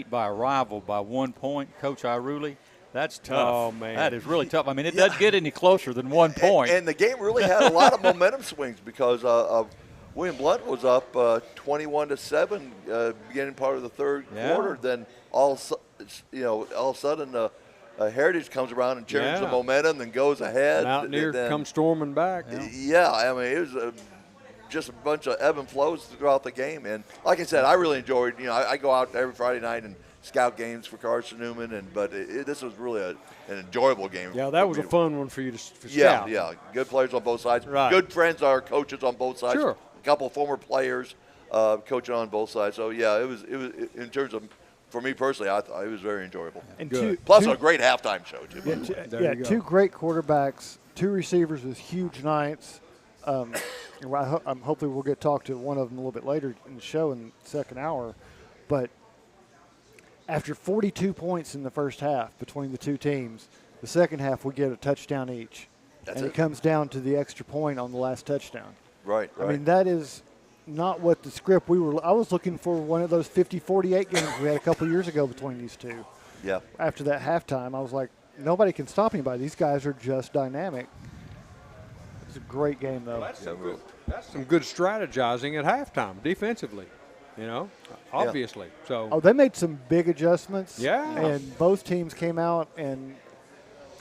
by a rival by 1 point, Coach Iruli, that's tough. Oh man, that is really tough. I mean, it doesn't get any closer than 1 point. And the game really had a lot of momentum swings because William Blount was up 21-7 beginning part of the third quarter. Then all of a sudden. Heritage comes around and changes the momentum and goes ahead. Mountaineer comes storming back. Yeah, I mean, it was just a bunch of ebb and flows throughout the game. And like I said, I really enjoyed. I go out every Friday night and scout games for Carson Newman, but this was really an enjoyable game. Yeah, that was a fun one for you to scout. Yeah. Good players on both sides. Right. Good friends are coaches on both sides. Sure. A couple of former players coaching on both sides. So yeah, it was in terms of. For me personally, I thought it was very enjoyable. And Plus a great halftime show, too. Two great quarterbacks, 2 receivers with huge nights. Hopefully we'll get to talk to one of them a little bit later in the show in the second hour. But after 42 points in the first half between the two teams, the second half we get a touchdown each. It comes down to the extra point on the last touchdown. Right. I mean, that is not what the script I was looking for one of those 50-48 games we had a couple years ago between these two. Yeah. After that halftime, I was like, nobody can stop anybody. These guys are just dynamic. It's a great game, though. That's some good strategizing at halftime defensively, obviously. Yeah. So they made some big adjustments. Yeah. And both teams came out, and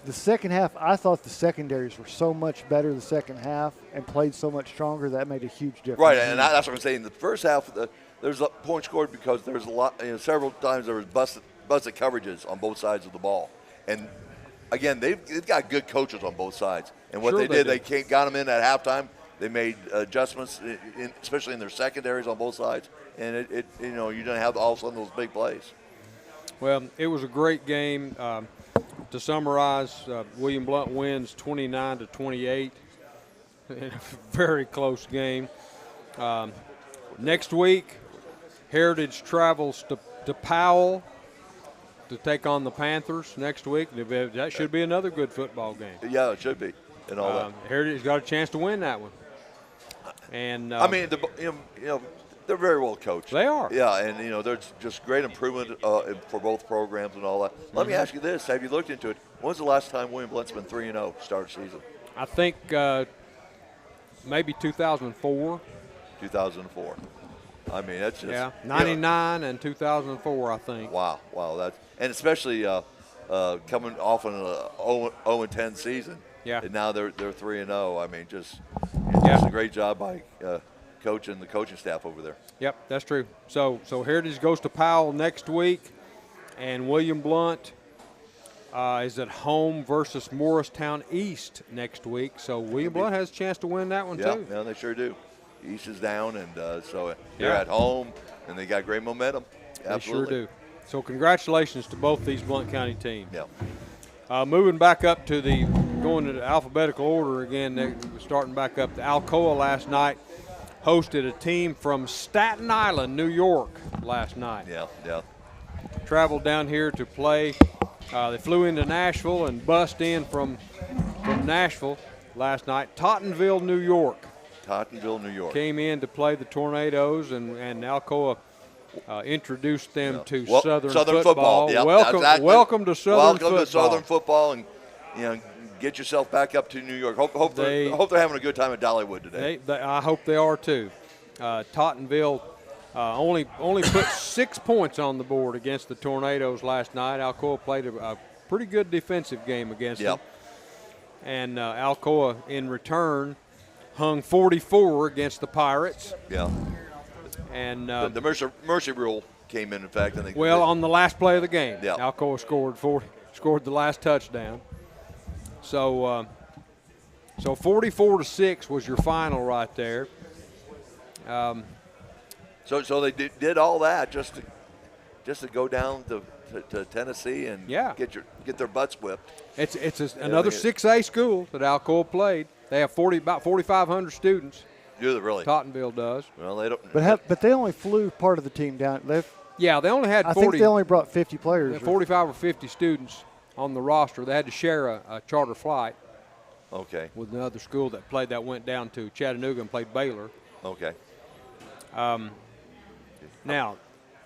the second half, I thought the secondaries were so much better the second half and played so much stronger. That made a huge difference. Right, and that's what I'm saying. The first half, there's a point scored because there was a lot. Several times there was busted coverages on both sides of the ball, and again, they've got good coaches on both sides. And what they got them in at halftime. They made adjustments, especially in their secondaries on both sides, and you don't have all of a sudden those big plays. Well, it was a great game. To summarize, William Blount wins 29-28 in a very close game. Next week, Heritage travels to Powell to take on the Panthers next week. That should be another good football game. Yeah, it should be. And all that. Heritage got a chance to win that one. And I mean, they're very well coached. They are. Yeah, and there's just great improvement for both programs and all that. Let me ask you this: have you looked into it? When's the last time William Blount's been 3-0 start of season? I think maybe 2004. 2004. I mean, that's just 99 and 2004, I think. Wow, and especially coming off an 0-10 season. Yeah. And now they're 3-0. I mean, just a great job by coach and the coaching staff over there. Yep, that's true. So Heritage goes to Powell next week, and William Blount is at home versus Morristown East next week. So William Blount has a chance to win that one too. Yeah, they sure do. East is down, and so they're at home, and they got great momentum. Absolutely. They sure do. So congratulations to both these Blount County teams. Yeah. Moving back up to going to the alphabetical order again, starting back up to Alcoa last night. Hosted a team from Staten Island, New York last night. Yeah. Traveled down here to play. They flew into Nashville and bussed in from Nashville last night. Tottenville, New York. Came in to play the Tornadoes, and Alcoa introduced them to Southern football. Yep, welcome to Southern football. Welcome to Southern football, and get yourself back up to New York. Hope they're having a good time at Dollywood today. I hope they are too. Tottenville only put 6 points on the board against the Tornadoes last night. Alcoa played a pretty good defensive game against them. And Alcoa, in return, hung 44 against the Pirates. Yeah. And the mercy rule came in fact. I think. Well, on the last play of the game, yeah. Alcoa scored the last touchdown. So 44-6 was your final right there. So they did all that just to go down to Tennessee and get their butts whipped. It's another 6A school that Alcoa played. They have about 4,500 students. Do they really? Tottenville does. Well, they don't. But they only flew part of the team down. They only had 40. I think they only brought 50 players. 45 or 50 students on the roster. They had to share a charter flight. Okay. With another school that went down to Chattanooga and played Baylor. Okay. Now,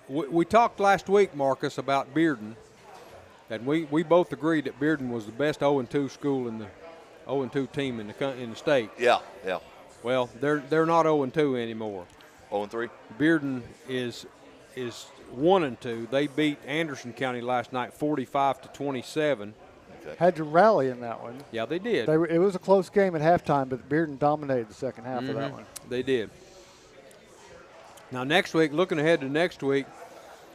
we talked last week, Marcus, about Bearden, and we both agreed that Bearden was the best 0-2 school in the 0-2 team in the state. Yeah. Well, they're not 0-2 anymore. 0-3. Bearden is 1-2. They beat Anderson County last night 45-27. Okay. had to rally in that one. Yeah, they did. It was a close game at halftime, but Bearden dominated the second half of that one. They did. Now, next week, looking ahead to next week,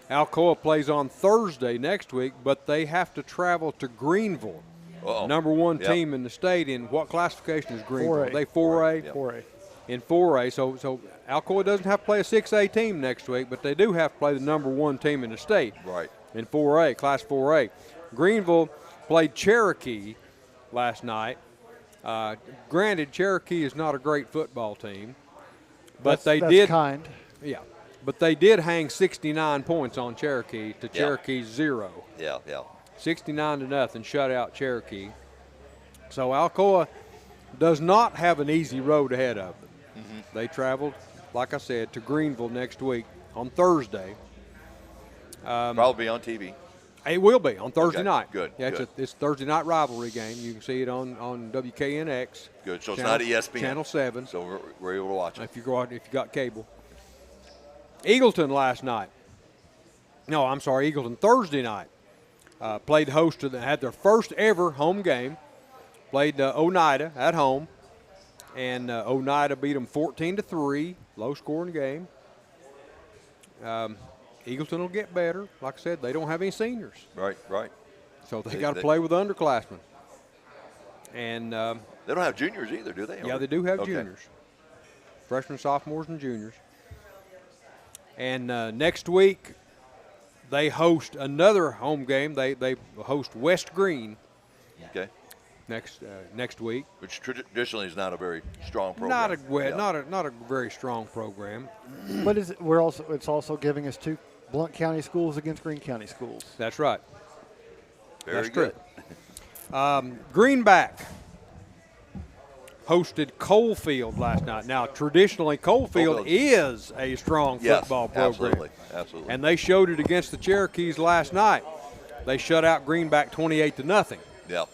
Alcoa plays on Thursday next week, but they have to travel to Greenville. Number one team in the state. In what classification is Greenville? 4A. They 4A? Yep. 4A. In 4A. So Alcoa doesn't have to play a 6A team next week, but they do have to play the number one team in the state. Right. In 4A, Class 4A. Greenville played Cherokee last night. Granted, Cherokee is not a great football team, but That's kind. Yeah, but they did hang 69 points on Cherokee to Cherokee's 0. Yeah. 69-0 shut out Cherokee. So Alcoa does not have an easy road ahead of them. They traveled, like I said, to Greenville next week on Thursday. Probably on TV. It will be on Thursday night. Good. Yeah, good. it's a Thursday night rivalry game. You can see it on WKNX. Good. So channel, it's not ESPN. Channel 7. So we're able to watch it. If you got cable. Eagleton last night. No, I'm sorry, Eagleton Thursday night. Played host to had their first ever home game. Played Oneida at home, and Oneida beat them 14-3, low scoring game. Eagleton will get better. Like I said, they don't have any seniors. Right. So they got to play with underclassmen. And they don't have juniors either, do they? Yeah, they do have juniors. Freshmen, sophomores, and juniors. And next week, they host another home game. They host West Green. Okay. Next week. Which traditionally is not a very strong program. Not a very strong program. But it's also giving us 2 Blount County schools against Greene County schools. That's right. Very That's good. True. Greenback hosted Coalfield last night. Now, traditionally, Coalfield is a strong football program. Absolutely. And they showed it against the Cherokees last night. They shut out Greenback 28-0. Yeah.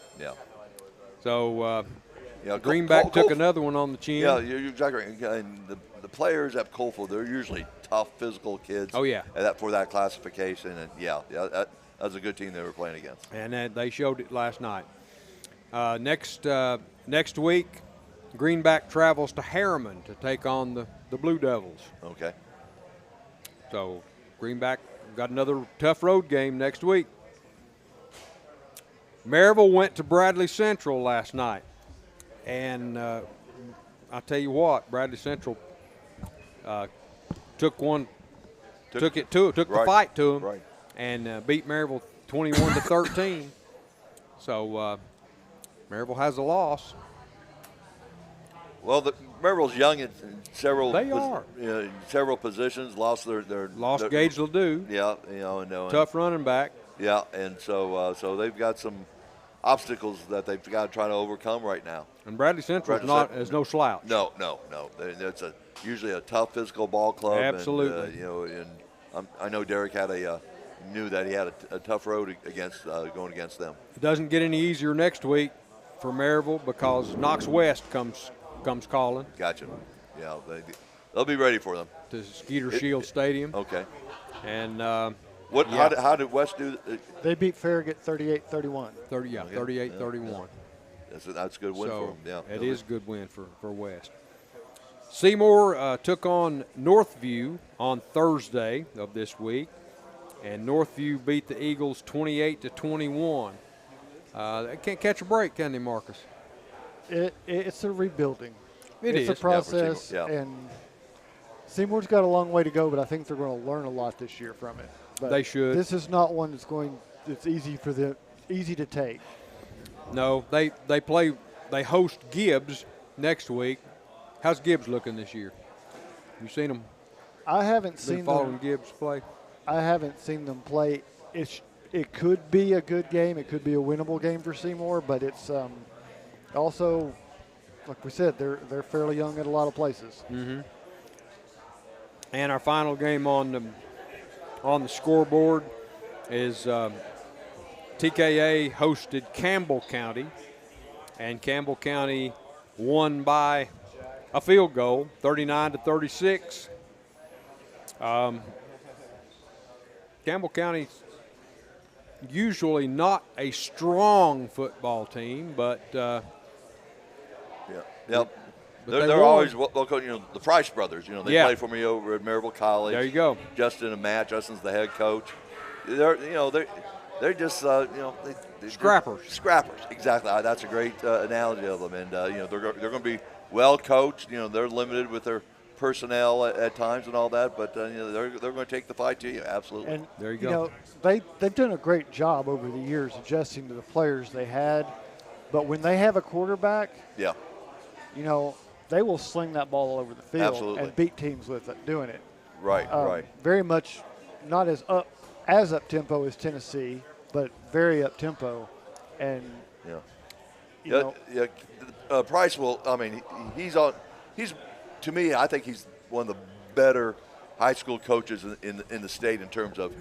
So Greenback took another one on the chin. Yeah, you're exactly right. And the players at Coalfield, they're usually tough, physical kids. Oh, yeah. For that classification. And, that was a good team they were playing against. And they showed it last night. Next week, Greenback travels to Harriman to take on the Blue Devils. Okay. So Greenback got another tough road game next week. Maryville went to Bradley Central last night. And I'll tell you what, Bradley Central took the fight to them. Right. And beat Maryville 21-13. So Maryville has a loss. Well, Maryville's young in several. They are. Several positions. Lost their Gage Ledoux. Yeah, Tough running back. Yeah, and so they've got some obstacles that they've got to try to overcome right now. And Bradley Central is no slouch. No. It's usually a tough physical ball club. Absolutely. And, I know Derek knew that he had a tough road going against them. It doesn't get any easier next week for Maryville because Knox West comes calling. Gotcha. Yeah, they'll be ready for them. To Skeeter Shield Stadium. Okay. And how did West do? They beat Farragut 38-31. 38-31. That's a good win for them. Yeah, it is a good win for West. Seymour took on Northview on Thursday of this week, and Northview beat the Eagles 28-21. They can't catch a break, can they, Marcus? It's a rebuilding. It's a process, and Seymour's got a long way to go, but I think they're going to learn a lot this year from it. But they should. This is not one that's easy to take. No, they host Gibbs next week. How's Gibbs looking this year? You seen them? I haven't seen them. Following Gibbs play? I haven't seen them play. It could be a good game. It could be a winnable game for Seymour, but it's also, like we said, they're fairly young at a lot of places. Mm-hmm. And our final game on the scoreboard is TKA hosted Campbell County, and Campbell County won by a field goal, 39-36. Campbell County usually not a strong football team, but Yep. They're they always welcome. The Price brothers. They Yeah. played for me over at Maryville College. There you go. Justin and Matt. Justin's the head coach. They're just Scrappers. Scrappers, exactly. That's a great analogy of them. And they're going to be well coached. They're limited with their personnel at times and all that, but they're going to take the fight to you. Absolutely. And there you go. They've done a great job over the years adjusting to the players they had, but when they have a quarterback, yeah, they will sling that ball all over the field Absolutely. and beat teams with it doing it. Right. Very much not as up tempo as Tennessee, but very up tempo, and Price will. I mean, he's to me. I think he's one of the better high school coaches in the state in terms of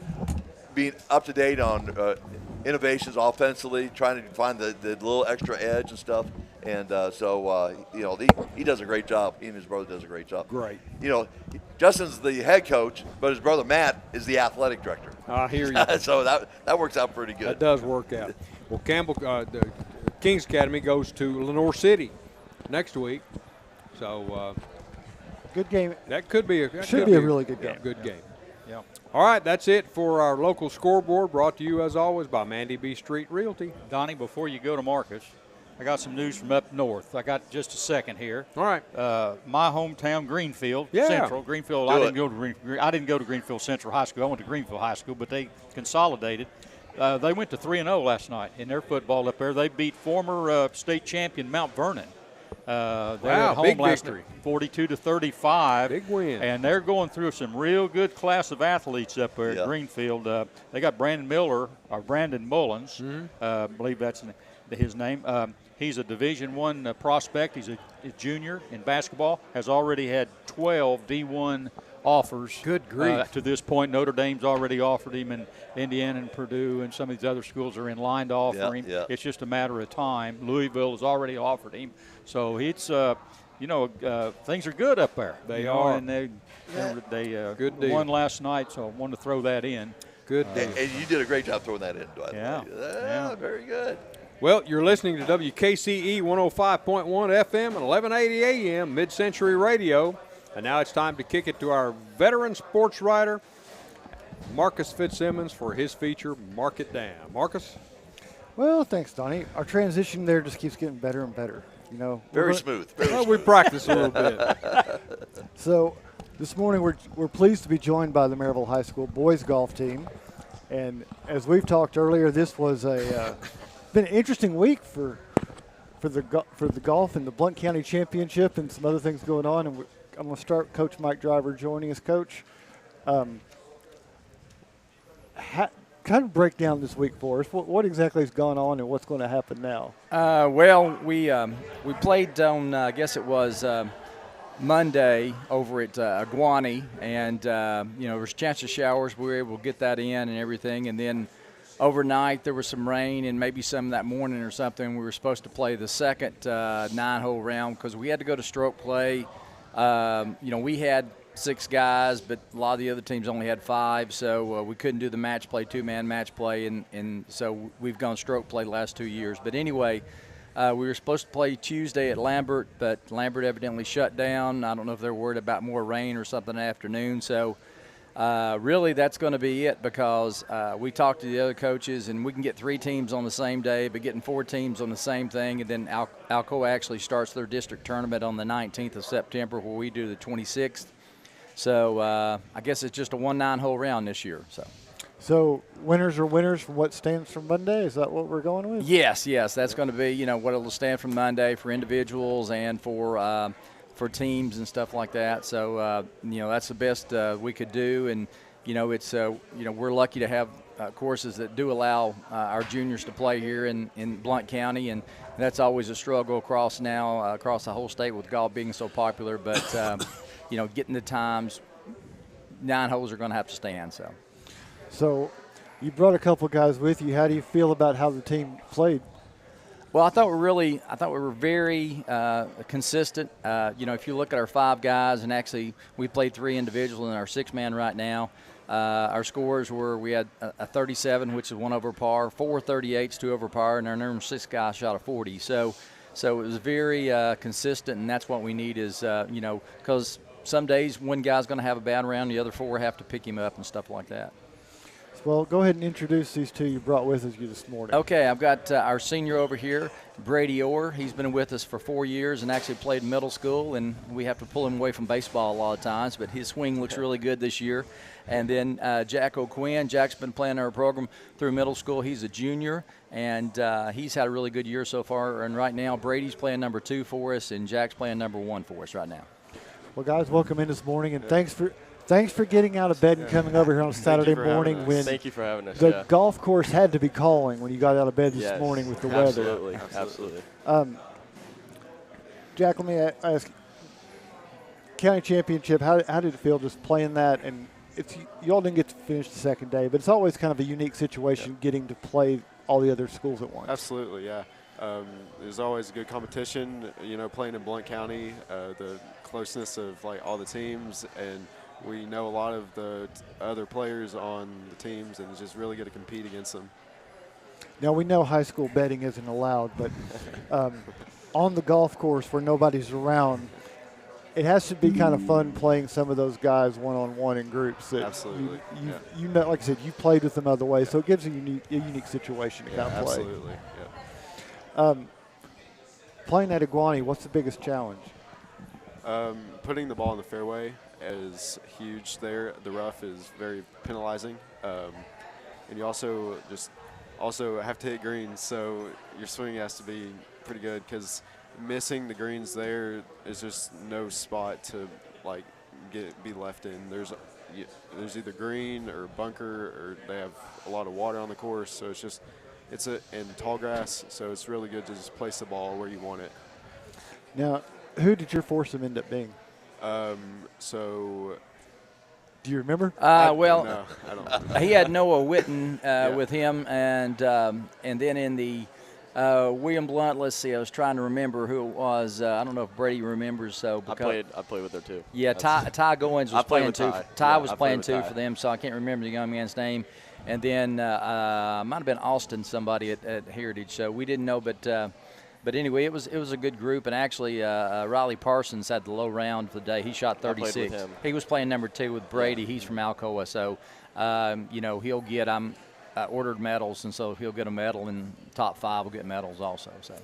being up to date on innovations offensively, trying to find the little extra edge and stuff. And he does a great job. He and his brother does a great job. Great. Justin's the head coach, but his brother Matt is the athletic director. I hear you. So that works out pretty good. That does work out. Well, Campbell, the Kings Academy goes to Lenore City next week. So good game. That could be a really good game. Good game. Yeah. All right, that's it for our local scoreboard, brought to you as always by Mandy B. Street Realty. Donnie, before you go to Marcus, I got some news from up north. I got just a second here. All right. My hometown, Greenfield Central. Greenfield. I didn't go to Greenfield Central High School. I went to Greenfield High School, but they consolidated. They went to 3-0 last night in their football up there. They beat former state champion Mount Vernon. They're at home big last victory. 42-35. Big win. And they're going through some real good class of athletes up there at Greenfield. They got Brandon Mullins. I believe that's his name. He's a Division I prospect. He's a junior in basketball. Has already had 12 D1 offers. Good grief. To this point, Notre Dame's already offered him, and Indiana and Purdue and some of these other schools are in line to offer him. Yeah. It's just a matter of time. Louisville has already offered him. So it's, things are good up there. They are. And they good deal. won last night, so I wanted to throw that in. Good deal. And you did a great job throwing that in, Dwight. Yeah. Very good. Well, you're listening to WKCE 105.1 FM and 1180 AM Mid-Century Radio. And now it's time to kick it to our veteran sports writer, Marcus Fitzsimmons, for his feature, Mark It Down. Marcus? Well, thanks, Donnie. Our transition there just keeps getting better and better. Very smooth. We practice a little bit. So this morning we're pleased to be joined by the Maryville High School boys golf team. And as we've talked earlier, this was been an interesting week for the golf and the Blount County Championship and some other things going on. And I'm going to start Coach Mike Driver joining us. Coach, kind of break down this week for us. What exactly has gone on and what's going to happen now? We played on I guess it was Monday over at Aguani, and there was a chance of showers. We were able to get that in and everything, and then overnight there was some rain and maybe some that morning or something. We were supposed to play the second 9-hole round because we had to go to stroke play. We had 6 guys, but a lot of the other teams only had 5, so we couldn't do the match play, 2-man match play, and so we've gone stroke play the last 2 years. But anyway, we were supposed to play Tuesday at Lambert, but Lambert evidently shut down. I don't know if they're worried about more rain or something in the afternoon. So really that's going to be it, because we talked to the other coaches, and we can get 3 teams on the same day, but getting 4 teams on the same thing. And then Alcoa actually starts their district tournament on the 19th of September, where we do the 26th. So I guess it's just a 1-9-hole round this year. So winners are winners from what stands from Monday? Is that what we're going with? Yes. That's going to be, what it'll stand from Monday for individuals and for teams and stuff like that. So, that's the best we could do. And, it's, we're lucky to have courses that do allow our juniors to play here in Blount County. And that's always a struggle across the whole state with golf being so popular. But, getting the times, 9 holes are going to have to stand. So you brought a couple guys with you. How do you feel about how the team played? Well, I thought we were very consistent. If you look at our 5 guys, and actually we played 3 individuals in our 6-man right now. Our scores were, we had a 37, which is 1 over par, 4 38s, 2 over par, and our number 6 guy shot a 40. So it was very consistent, and that's what we need is, because some days one guy's going to have a bad round, the other 4 have to pick him up and stuff like that. Well, go ahead and introduce these two you brought with you this morning. Okay, I've got our senior over here, Brady Orr. He's been with us for 4 years and actually played middle school, and we have to pull him away from baseball a lot of times, but his swing looks really good this year. And then Jack O'Quinn. Jack's been playing our program through middle school. He's a junior, and he's had a really good year so far. And right now, Brady's playing number 2 for us, and Jack's playing number 1 for us right now. Well, guys, welcome in this morning, and thanks for getting out of bed and coming over here on Saturday morning when thank you for having us. The golf course had to be calling when you got out of bed this morning with the weather. Absolutely. Jack, let me ask, county championship, how did it feel just playing that? And you all didn't get to finish the second day, but it's always kind of a unique situation getting to play all the other schools at once. Absolutely, yeah. There's always a good competition, playing in Blount County, the closeness of all the teams, and we know a lot of the other players on the teams, and it's just really good to compete against them. Now, we know high school betting isn't allowed, but on the golf course where nobody's around, it has to be kind of fun playing some of those guys one-on-one in groups. Absolutely. You know, like I said, you've played with them other ways, so it gives a unique situation to kind of play. Absolutely, yeah. Playing at Iguani, what's the biggest challenge? Putting the ball in the fairway is huge there. The rough is very penalizing. And you also have to hit greens, so your swing has to be pretty good because missing the greens there is just no spot to be left in. There's either green or bunker, or they have a lot of water on the course, so it's in tall grass, so it's really good to just place the ball where you want it. Now, who did your foursome end up being? So. Do you remember? No, I don't remember. He had Noah Witten with him, and then in the William Blunt. Let's see. I was trying to remember who it was. I don't know if Brady remembers. So I played with her too. Yeah, Ty Goins was playing too. Ty was playing too for them, so I can't remember the young man's name. And then might have been Austin, somebody at Heritage. So we didn't know, but anyway, it was a good group. And actually, Riley Parsons had the low round for the day. He shot 36. I played with him. He was playing number 2 with Brady. Yeah. He's from Alcoa, so he'll get. Ordered medals, and so he'll get a medal, and top 5 will get medals also. So,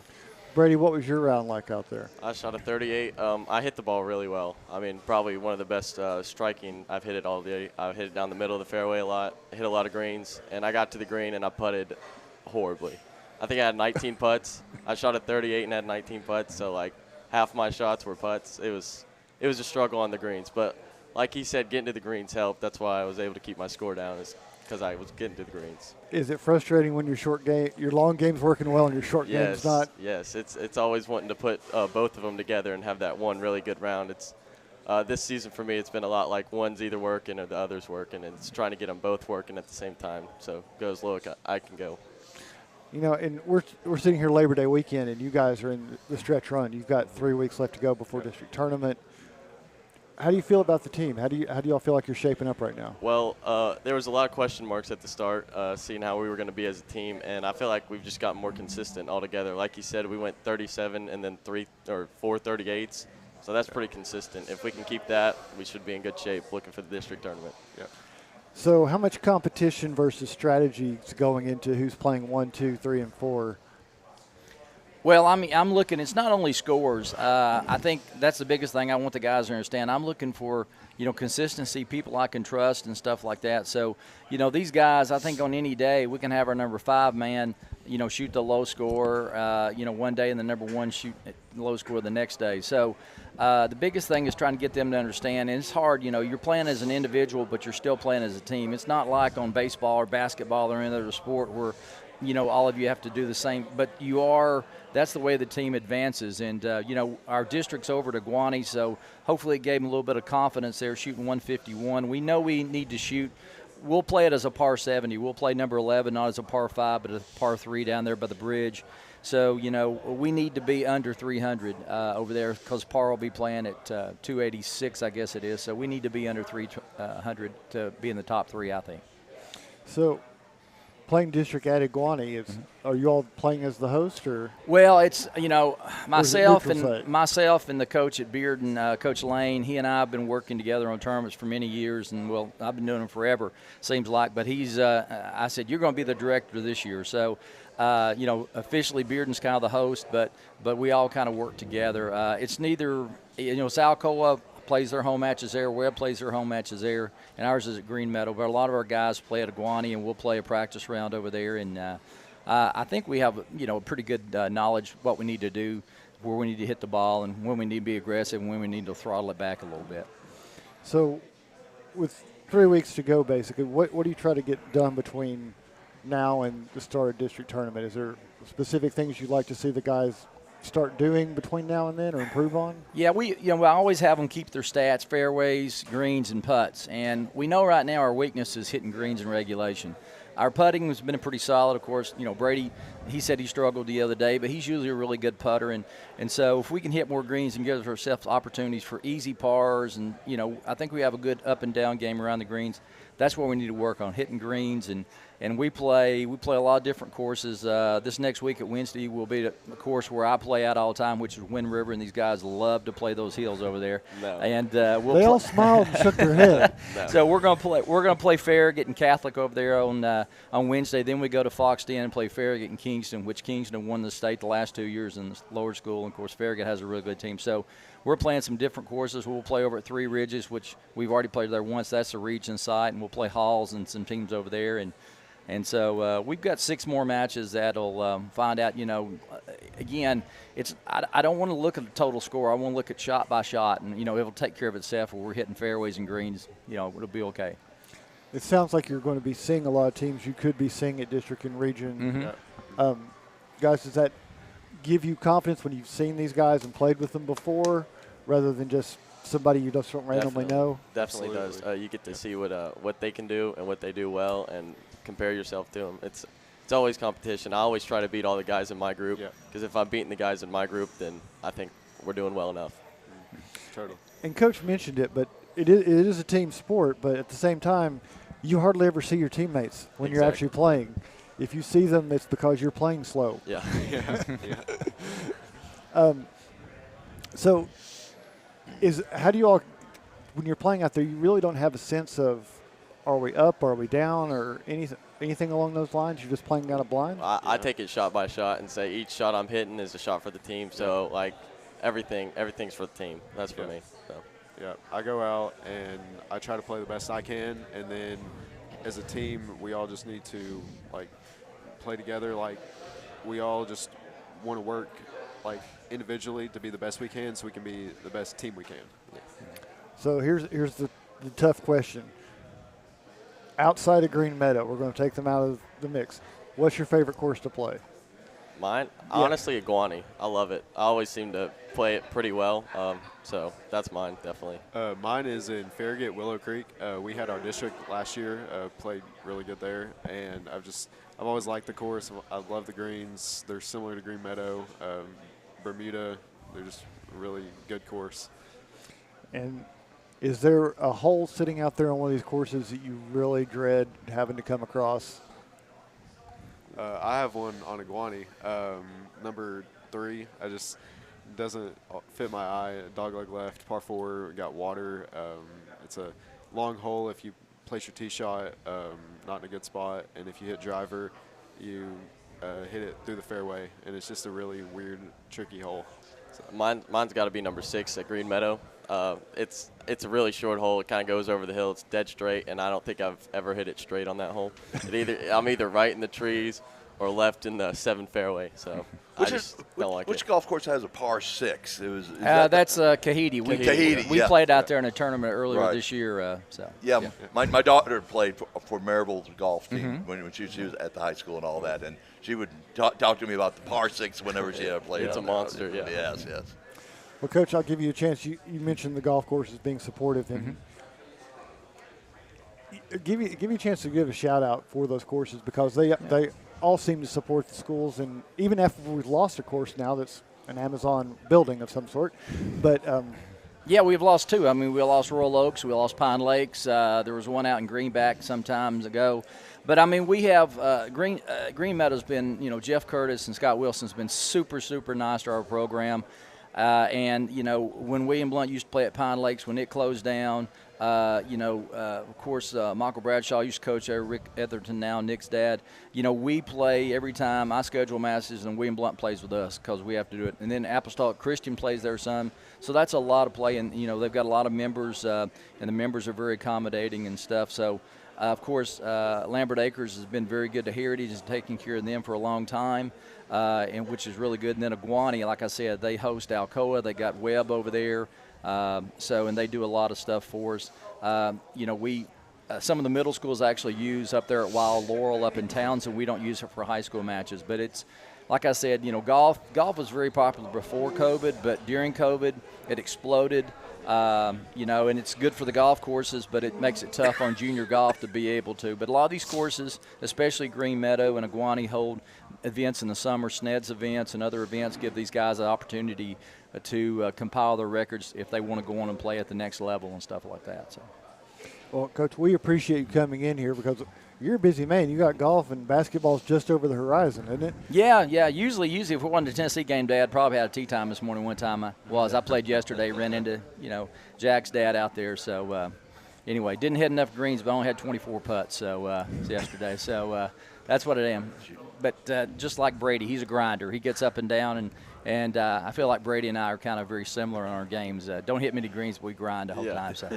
Brady, what was your round like out there? I shot a 38. I hit the ball really well. I mean, probably one of the best striking I've hit it all day. I hit it down the middle of the fairway a lot, hit a lot of greens, and I got to the green and I putted horribly. I think I had 19 putts. I shot a 38 and had 19 putts, so half my shots were putts. It was a struggle on the greens, but like he said, getting to the greens helped. That's why I was able to keep my score down. Because I was getting to the greens. Is it frustrating when your long game's working well and your short game's not? Yes, it's always wanting to put both of them together and have that one really good round. It's this season for me, it's been a lot like one's either working or the other's working, and it's trying to get them both working at the same time. So go as low as I can go. And we're sitting here Labor Day weekend, and you guys are in the stretch run. You've got 3 weeks left to go before district tournament. How do you feel about the team? How do y'all feel like you're shaping up right now? Well, there was a lot of question marks at the start, seeing how we were going to be as a team, and I feel like we've just gotten more consistent altogether. Like you said, we went 37 and then 4 38s, so that's pretty consistent. If we can keep that, we should be in good shape looking for the district tournament. Yeah. So how much competition versus strategy is going into who's playing 1, 2, 3, and 4? Well, I'm looking. It's not only scores. I think that's the biggest thing I want the guys to understand. I'm looking for consistency, people I can trust, and stuff like that. So these guys, I think on any day we can have our number 5 man, shoot the low score, one day, and the number 1 shoot low score the next day. So the biggest thing is trying to get them to understand. And it's hard. You're playing as an individual, but you're still playing as a team. It's not like on baseball or basketball or any other sport where all of you have to do the same, but that's the way the team advances. And, our district's over to Guani, so hopefully it gave them a little bit of confidence there, shooting 151. We know we need to shoot. We'll play it as a par 70. We'll play number 11, not as a par 5, but a par 3 down there by the bridge. So, we need to be under 300 over there because Parr will be playing at 286, I guess it is. So we need to be under 300 to be in the top 3, I think. So playing district at Iguani, are you all playing as the host or? Well, it's myself and the coach at Bearden, Coach Lane. He and I have been working together on tournaments for many years, and I've been doing them forever, seems like. But he's, I said, you're going to be the director this year. So, officially Bearden's kind of the host, but we all kind of work together. It's neither, it's Alcoa plays their home matches there, Webb plays their home matches there, and ours is at Green Meadow. But a lot of our guys play at Iguani, and we'll play a practice round over there. And I think we have, a pretty good knowledge what we need to do, where we need to hit the ball, and when we need to be aggressive, and when we need to throttle it back a little bit. So with 3 weeks to go, basically, what do you try to get done between now and the start of district tournament? Is there specific things you'd like to see the guys start doing between now and then or improve on? Yeah, we always have them keep their stats, fairways, greens, and putts. And we know right now our weakness is hitting greens and regulation. Our putting has been pretty solid, of course. Brady, he said he struggled the other day, but he's usually a really good putter. And so if we can hit more greens and give ourselves opportunities for easy pars, and, I think we have a good up and down game around the greens. That's what we need to work on, hitting greens. And we play a lot of different courses. This next week at Wednesday will be a course where I play at all the time, which is Wind River, and these guys love to play those hills over there. No. And they all smiled and shook their head. No. So we're gonna play Farragut and Catholic over there on Wednesday. Then we go to Foxton and play Farragut and Kingston, which Kingston won the state the last 2 years in the lower school. And of course, Farragut has a really good team. So we're playing some different courses. We'll play over at Three Ridges, which we've already played there once. That's the region site, and we'll play Halls and some teams over there. And so we've got 6 more matches that'll find out, again, I don't want to look at the total score. I want to look at shot by shot, and, it'll take care of itself where we're hitting fairways and greens. It'll be okay. It sounds like you're going to be seeing a lot of teams you could be seeing at district and region. Mm-hmm. Guys, does that give you confidence when you've seen these guys and played with them before rather than just somebody you just don't randomly know? Definitely does. You get to see what they can do and what they do well, and compare yourself to them. It's always competition. I always try to beat all the guys in my group, because if I'm beating the guys in my group, then I think we're doing well enough. Totally. And Coach mentioned it, but it is a team sport, but at the same time, you hardly ever see your teammates when you're actually playing. If you see them, it's because you're playing slow. Yeah. So how do you all, when you're playing out there, you really don't have a sense of, are we up, are we down, or anything along those lines? You're just playing out of blind? I take it shot by shot and say each shot I'm hitting is a shot for the team. So, everything's for the team. That's for me. So. Yeah, I go out and I try to play the best I can, and then as a team, we all just need to, play together. We all just want to work, individually to be the best we can so we can be the best team we can. Yeah. So here's the tough question. Outside of Green Meadow, we're going to take them out of the mix. What's your favorite course to play? Mine? Honestly, Iguani. I love it. I always seem to play it pretty well, so that's mine, definitely. Mine is in Farragut, Willow Creek. We had our district last year, played really good there, and I've always liked the course. I love the greens. They're similar to Green Meadow. Bermuda, they're just a really good course. And is there a hole sitting out there on one of these courses that you really dread having to come across? I have one on Iguani, number 3. Doesn't fit my eye. Dogleg left, par 4, got water. It's a long hole if you place your tee shot, not in a good spot, and if you hit driver, you hit it through the fairway, and it's just a really weird, tricky hole. So mine's got to be number 6 at Green Meadow. It's a really short hole. It kind of goes over the hill. It's dead straight, and I don't think I've ever hit it straight on that hole. I'm either right in the trees or left in the 7 fairway. So which golf course has a par 6? That's Kahiti. We played out there in a tournament earlier this year. My daughter played for Maryville's golf team when she was at the high school and all that, and she would talk to me about the par 6 whenever she ever played. It's a monster. Yeah. Yes. Well, Coach, I'll give you a chance. You mentioned the golf course as being supportive, and give you a chance to give a shout out for those courses, because they all seem to support the schools, and even after we've lost a course now that's an Amazon building of some sort. But yeah, we've lost two. I mean, we lost Royal Oaks, we lost Pine Lakes. There was one out in Greenback some times ago. But, I mean, we have Green Meadow's been, Jeff Curtis and Scott Wilson's been super, super nice to our program. And, when William Blunt used to play at Pine Lakes, when it closed down, of course, Michael Bradshaw used to coach there, Rick Etherton now, Nick's dad. We play every time I schedule matches, and William Blunt plays with us because we have to do it. And then Apostolic Christian plays their son. So that's a lot of play, and, they've got a lot of members, and the members are very accommodating and stuff. So, of course, Lambert Acres has been very good to Heritage, has taken care of them for a long time, and which is really good. And then Aguani, like I said, they host Alcoa. They got Webb over there. And they do a lot of stuff for us. Some of the middle schools actually use up there at Wild Laurel up in town, so we don't use it for high school matches. But it's, like I said, golf was very popular before COVID, but during COVID it exploded. And it's good for the golf courses, but it makes it tough on junior golf to be able to. But a lot of these courses, especially Green Meadow and Aguani, hold events in the summer, SNEDS events and other events, give these guys an opportunity to compile their records if they want to go on and play at the next level and stuff like that. So. Well, Coach, we appreciate you coming in here because you're a busy man. You got golf and basketball's just over the horizon, isn't it? Yeah. Usually if we wanted a Tennessee game, Dad probably had a tee time this morning. One time I played yesterday, ran into, Jack's dad out there. So, anyway, didn't hit enough greens, but only had 24 putts yesterday. So, that's what I am. But just like Brady, he's a grinder. He gets up and down, and I feel like Brady and I are kind of very similar in our games. Don't hit many greens, but we grind the whole time. So.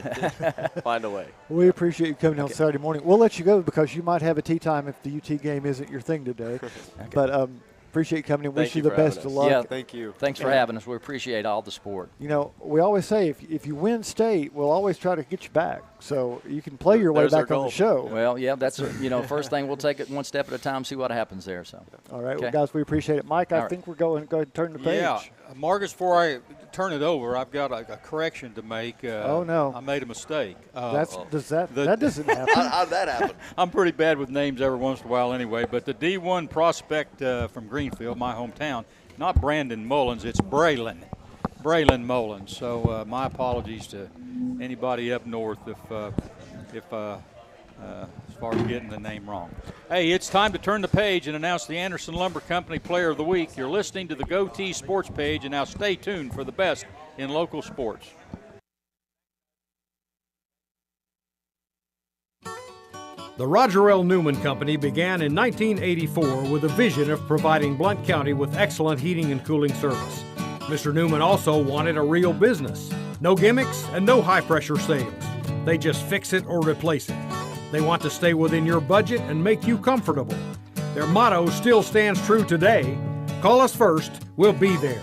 Find a way. We appreciate you coming on Saturday morning. We'll let you go because you might have a tee time if the UT game isn't your thing today. Okay. But appreciate you coming in. Wish you the best of luck. Yeah, thank you. Thanks for having us. We appreciate all the support. We always say if you win state, we'll always try to get you back. So you can play your way back on the show. Well, yeah, that's first thing. We'll take it one step at a time, see what happens there. So. All right, well, guys, we appreciate it. Mike, I think we're going to go ahead and turn the page. Yeah, Marcus, before I turn it over, I've got a correction to make. Oh, no. I made a mistake. That doesn't happen. How'd that happen? I'm pretty bad with names every once in a while anyway, but the D1 prospect from Greenfield, my hometown, not Brandon Mullins, it's Braylon Mullins. So my apologies to anybody up north if as far as getting the name wrong. Hey, it's time to turn the page and announce the Anderson Lumber Company Player of the Week. You're listening to the Goatee Sports Page, and now stay tuned for the best in local sports. The Roger L. Newman Company began in 1984 with a vision of providing Blount County with excellent heating and cooling service. Mr. Newman also wanted a real business. No gimmicks and no high-pressure sales. They just fix it or replace it. They want to stay within your budget and make you comfortable. Their motto still stands true today. Call us first, we'll be there.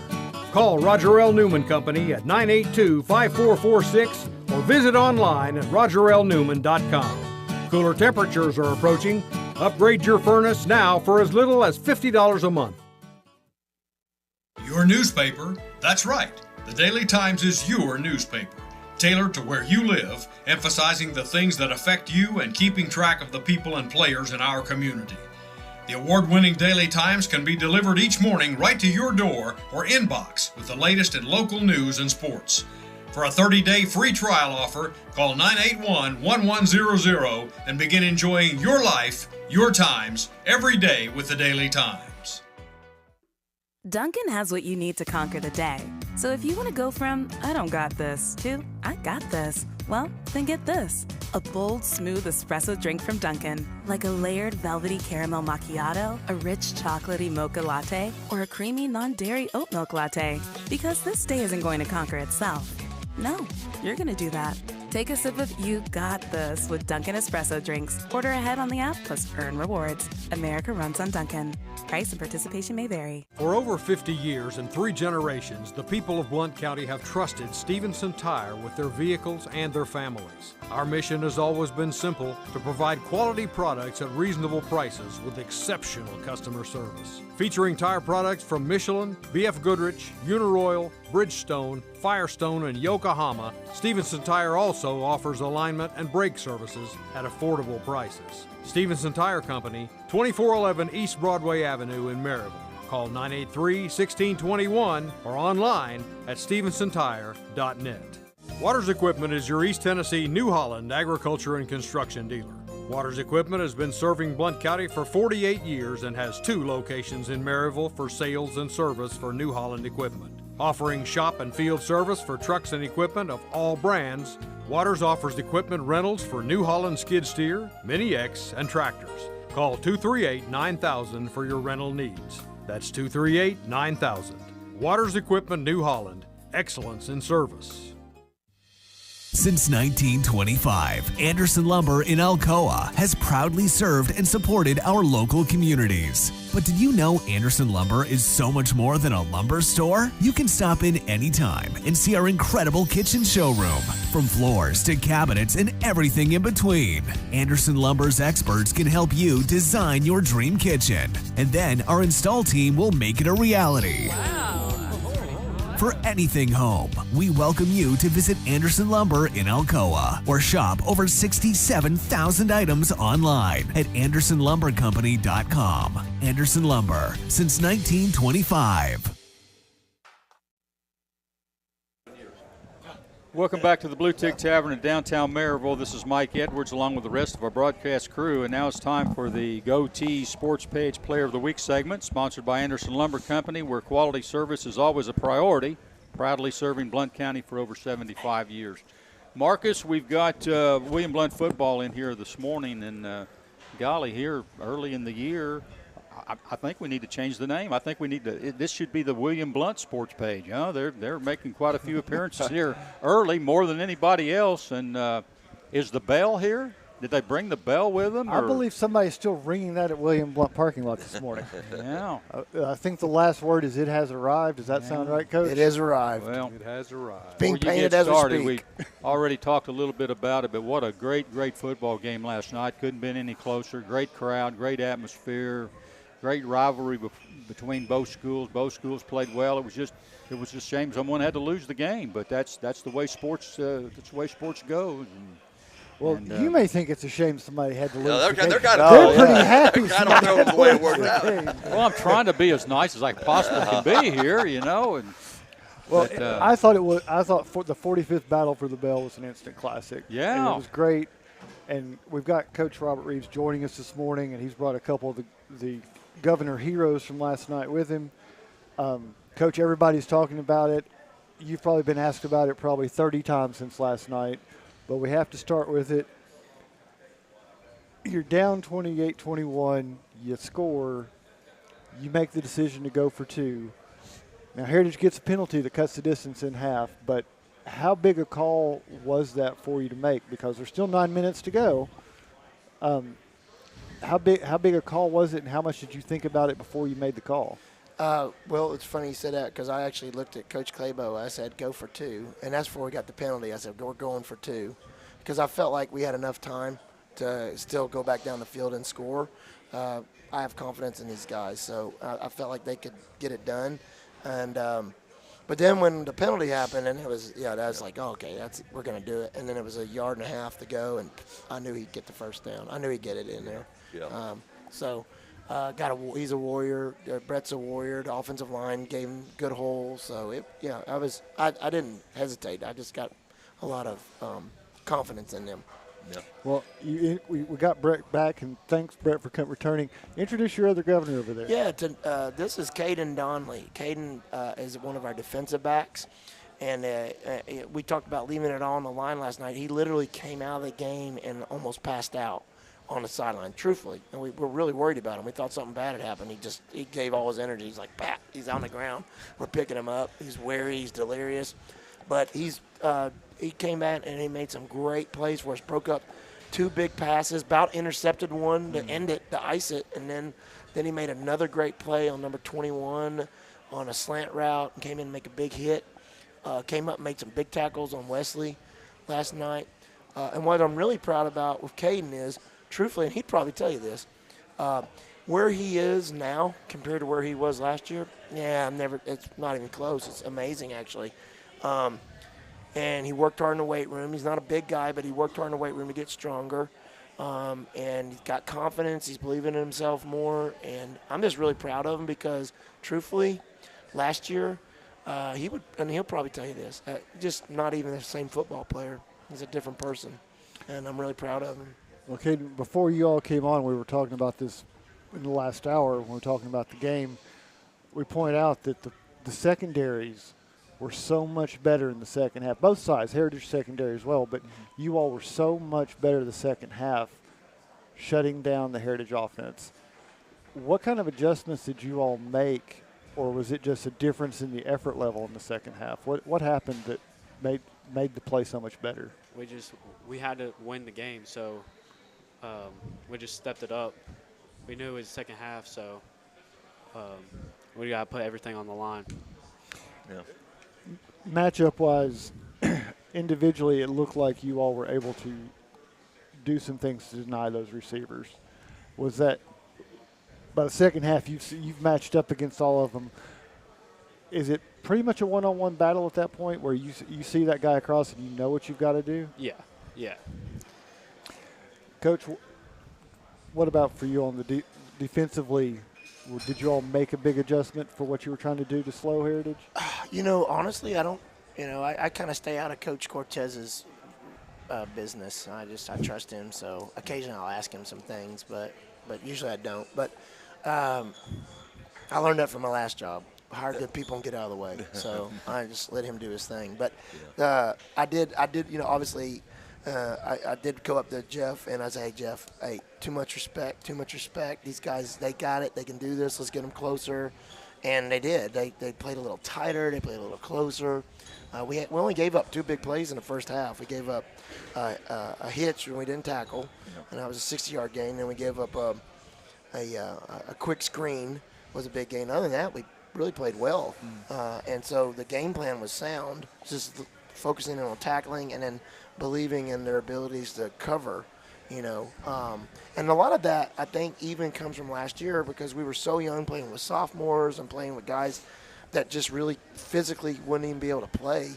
Call Roger L. Newman Company at 982-5446 or visit online at rogerlnewman.com. Cooler temperatures are approaching. Upgrade your furnace now for as little as $50 a month. Your newspaper? That's right. The Daily Times is your newspaper. Tailored to where you live, emphasizing the things that affect you and keeping track of the people and players in our community. The award-winning Daily Times can be delivered each morning right to your door or inbox with the latest in local news and sports. For a 30-day free trial offer, call 981-1100 and begin enjoying your life, your times, every day with the Daily Times. Dunkin' has what you need to conquer the day. So if you want to go from, I don't got this, to, I got this, well, then get this. A bold, smooth espresso drink from Dunkin'. Like a layered velvety caramel macchiato, a rich chocolatey mocha latte, or a creamy non-dairy oat milk latte. Because this day isn't going to conquer itself. No, you're going to do that. Take a sip of You Got This with Dunkin' Espresso drinks. Order ahead on the app, plus earn rewards. America runs on Dunkin'. Price and participation may vary. For over 50 years and 3 generations, the people of Blount County have trusted Stevenson Tire with their vehicles and their families. Our mission has always been simple: to provide quality products at reasonable prices with exceptional customer service. Featuring tire products from Michelin, BF Goodrich, Uniroyal, Bridgestone, Firestone, and Yokohama, Stevenson Tire also offers alignment and brake services at affordable prices. Stevenson Tire Company, 2411 East Broadway Avenue in Maryville. Call 983-1621 or online at stephensontire.net. Waters Equipment is your East Tennessee New Holland agriculture and construction dealer. Waters Equipment has been serving Blount County for 48 years and has 2 locations in Maryville for sales and service for New Holland equipment. Offering shop and field service for trucks and equipment of all brands, Waters offers equipment rentals for New Holland skid steer, Mini X, and tractors. Call 238-9000 for your rental needs. That's 238-9000. Waters Equipment New Holland. Excellence in service. Since 1925, Anderson Lumber in Alcoa has proudly served and supported our local communities. But did you know Anderson Lumber is so much more than a lumber store? You can stop in anytime and see our incredible kitchen showroom. From floors to cabinets and everything in between, Anderson Lumber's experts can help you design your dream kitchen. And then our install team will make it a reality. For anything home, we welcome you to visit Anderson Lumber in Alcoa or shop over 67,000 items online at AndersonLumberCompany.com. Anderson Lumber, since 1925. Welcome back to the Bluetick Tavern in downtown Maryville. This is Mike Edwards along with the rest of our broadcast crew, and now it's time for the Goatee Sports Page Player of the Week segment, sponsored by Anderson Lumber Company, where quality service is always a priority, proudly serving Blount County for over 75 years. Marcus, we've got William Blount football in here this morning, and golly, here early in the year, I think we need to change the name. I think we need to. This should be the William Blount Sports Page. They're making quite a few appearances here early, more than anybody else. And is the bell here? Did they bring the bell with them? I believe somebody's still ringing that at William Blount parking lot this morning. Yeah. I think the last word is "it has arrived." Does that sound right, Coach? It has arrived. Well, it has arrived. Being painted as we speak. We already talked a little bit about it, but what a great football game last night. Couldn't been any closer. Great crowd, great atmosphere. Great rivalry between both schools. Both schools played well. It was just a shame someone had to lose the game, but that's the way sports goes. You may think it's a shame somebody had to lose. They're the game. kind They're pretty happy. I don't know the way it worked out. Well, I'm trying to be as nice as I possibly can be here, you know. And I thought it was. I thought the 45th Battle for the Bell was an instant classic. Yeah, and it was great. And we've got Coach Robert Reeves joining us this morning, and he's brought a couple of the Governor heroes from last night with him. Coach, everybody's talking about it. You've probably been asked about it probably 30 times since last night, but we have to start with it. You're down 28-21. You score. You make the decision to go for 2. Now, Heritage gets a penalty that cuts the distance in half, but how big a call was that for you to make? Because there's still 9 minutes to go. How big a call was it, and how much did you think about it before you made the call? Well, it's funny you said that because I actually looked at Coach Claybo. I said, go for 2. And that's before we got the penalty. I said, we're going for 2 because I felt like we had enough time to still go back down the field and score. I have confidence in these guys, so I felt like they could get it done. And but then when the penalty happened, and it was, that was like, oh, okay, we're going to do it. And then it was a yard and a half to go, and I knew he'd get the first down. I knew he'd get it in there. Yeah. He's a warrior. Brett's a warrior. The offensive line gave him good holes. So I didn't hesitate. I just got a lot of confidence in them. Yeah. Well, we got Brett back, and thanks, Brett, for returning. Introduce your other governor over there. Yeah, this is Caden Donley. Caden is one of our defensive backs, and we talked about leaving it all on the line last night. He literally came out of the game and almost passed out on the sideline, truthfully. And we were really worried about him. We thought something bad had happened. He gave all his energy. He's like, pat, he's on the ground. We're picking him up. He's wary. He's delirious. But he came back and he made some great plays for us. Broke up 2 big passes, about intercepted one to end it, to ice it, and then he made another great play on number 21 on a slant route and came in and make a big hit. Came up and made some big tackles on Wesley last night. And what I'm really proud about with Caden is, truthfully, and he'd probably tell you this, Where he is now compared to where he was last year, it's not even close. It's amazing, actually. And he worked hard in the weight room. He's not a big guy, but he worked hard in the weight room to get stronger. And he's got confidence. He's believing in himself more. And I'm just really proud of him because, truthfully, last year, he'll probably tell you this, just not even the same football player. He's a different person. And I'm really proud of him. Okay, before you all came on, we were talking about this in the last hour when we were talking about the game. We point out that the secondaries were so much better in the second half. Both sides, Heritage secondary as well, but you all were so much better the second half, shutting down the Heritage offense. What kind of adjustments did you all make, or was it just a difference in the effort level in the second half? What happened that made the play so much better? We had to win the game, so we just stepped it up. We knew it was the second half, so we got to put everything on the line. Yeah. Matchup-wise, individually, it looked like you all were able to do some things to deny those receivers. Was that by the second half you've matched up against all of them? Is it pretty much a one-on-one battle at that point where you see that guy across and you know what you've got to do? Yeah. Coach, what about for you on the defensively? Did you all make a big adjustment for what you were trying to do to slow Heritage? Honestly, I don't. I kind of stay out of Coach Cortez's business. I trust him, so occasionally I'll ask him some things, but usually I don't. But I learned that from my last job. Hire good people and get out of the way. So I just let him do his thing. But I did. Obviously. I did go up to Jeff, and I said, hey, Jeff, too much respect. These guys, they got it. They can do this. Let's get them closer. And they did. They played a little tighter. They played a little closer. We only gave up 2 big plays in the first half. We gave up a hitch when we didn't tackle, and that was a 60-yard gain. Then we gave up a quick screen was a big gain. Other than that, we really played well. And so the game plan was sound, just focusing on tackling and then believing in their abilities to cover, and a lot of that I think even comes from last year because we were so young playing with sophomores and playing with guys that just really physically wouldn't even be able to play.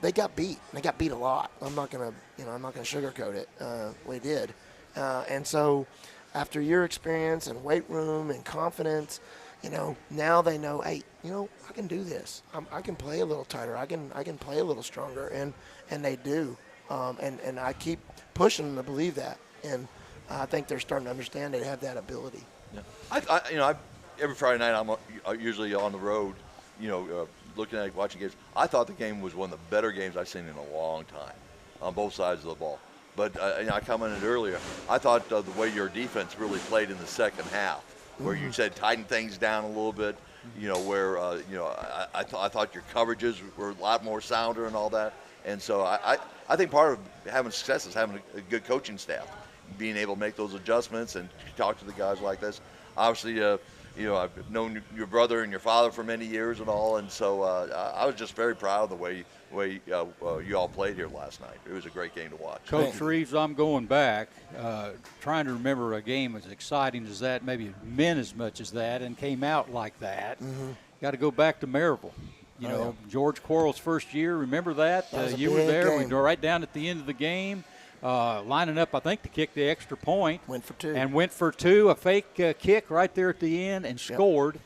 They got beat. They got beat a lot. I'm not gonna sugarcoat it. We did, and so after your experience and weight room and confidence, now they know, hey, I can do this. I can play a little tighter. I can play a little stronger, and they do. And I keep pushing them to believe that, and I think they're starting to understand they have that ability. Yeah. Every Friday night I'm usually on the road, looking at watching games. I thought the game was one of the better games I've seen in a long time, on both sides of the ball. But I commented earlier, I thought the way your defense really played in the second half, where you said tighten things down a little bit, where I thought your coverages were a lot more sounder and all that. And so I think part of having success is having a good coaching staff, being able to make those adjustments and talk to the guys like this. Obviously, I've known your brother and your father for many years and all, and so I was just very proud of the way you all played here last night. It was a great game to watch. Coach Reeves, I'm going back, trying to remember a game as exciting as that, maybe meant as much as that, and came out like that. Got to go back to Maryville. George Quarles' first year, remember that? You were there. Game. We were right down at the end of the game, lining up, I think, to kick the extra point. Went for 2. And went for 2, a fake kick right there at the end, and scored.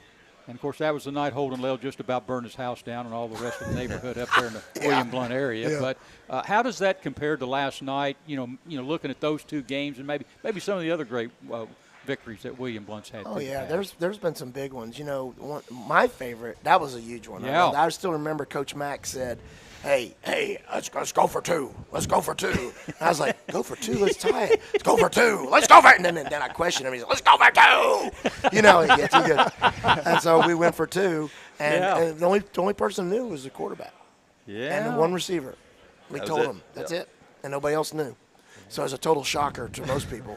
And, of course, that was the night Holden Lell just about burned his house down and all the rest of the neighborhood up there in the William Blount area. Yeah. But how does that compare to last night, looking at those 2 games and maybe some of the other great victories that William Blount's had? Oh, yeah, there's been some big ones. My favorite, that was a huge one. Yeah. I still remember Coach Mack said, hey, let's go for 2. Let's go for 2. And I was like, go for 2, let's tie it. Let's go for 2. Let's go for it. And then I questioned him. He said, let's go for 2. He gets too good. And so we went for 2. And the only person who knew was the quarterback. Yeah. And the one receiver. We told him, that's it. And nobody else knew. So it was a total shocker to most people.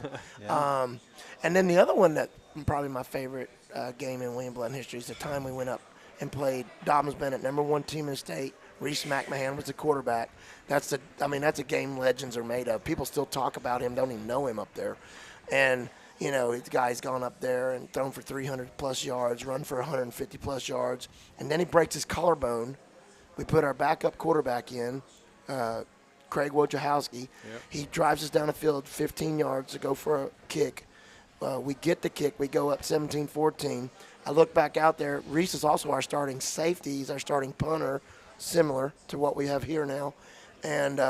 And then the other one that probably my favorite game in William Blount history is the time we went up and played Dobbins Bennett, #1 team in the state. Reese McMahon was the quarterback. That's a game legends are made of. People still talk about him, don't even know him up there. And, You know, the guy's gone up there and thrown for 300-plus yards, run for 150-plus yards, and then he breaks his collarbone. We put our backup quarterback in, Craig Wojciechowski. Yep. He drives us down the field 15 yards to go for a kick. We get the kick. We go up 17-14. I look back out there. Reese is also our starting safety. He's our starting punter, similar to what we have here now. And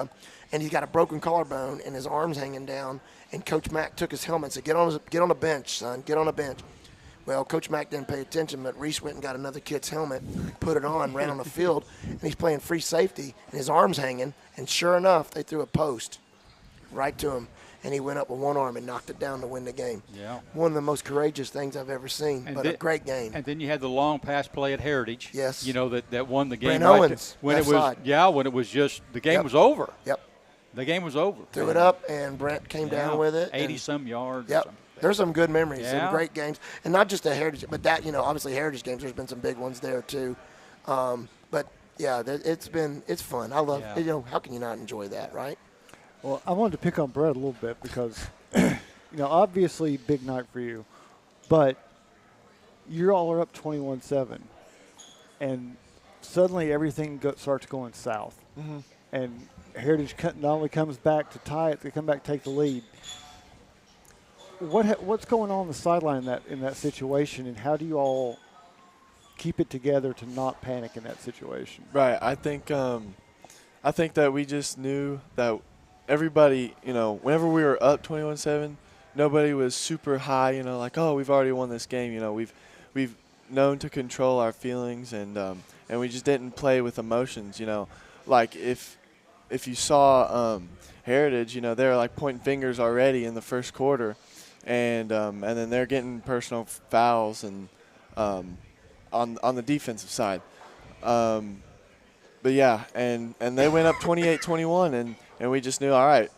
he's got a broken collarbone and his arm's hanging down. And Coach Mack took his helmet and said, get on the bench, son. Get on the bench. Well, Coach Mack didn't pay attention, but Reese went and got another kid's helmet, put it on, ran on the field, and he's playing free safety, and his arm's hanging. And sure enough, they threw a post right to him, and he went up with one arm and knocked it down to win the game. Yeah. One of the most courageous things I've ever seen, but a great game. And then you had the long pass play at Heritage. Yes. You know, that won the game. Brent Owens, when left it was side. when it was just the game Yep. was over. Yep. The game was over. Threw it up, and Brent came down with it. 80-some yards. Yep. There's some good memories, Yeah. some great games. And not just the Heritage, but that, obviously Heritage games, there's been some big ones there too. But, yeah, it's fun. I love, how can you not enjoy that, right? Well, I wanted to pick on Brett a little bit because, obviously big night for you, but you all are up 21-7, and suddenly everything starts going south. Mm-hmm. And Heritage not only comes back to tie it, they come back to take the lead. What's going on the sideline in that situation, and how do you all keep it together to not panic in that situation? Right. I think that we just knew that everybody, whenever we were up 21-7, nobody was super high, like, oh, we've already won this game. We've known to control our feelings, and we just didn't play with emotions. Like if you saw Heritage, they were like pointing fingers already in the first quarter, and then they're getting personal fouls and on the defensive side. But yeah, and they went up 28-21, and we just knew, all right,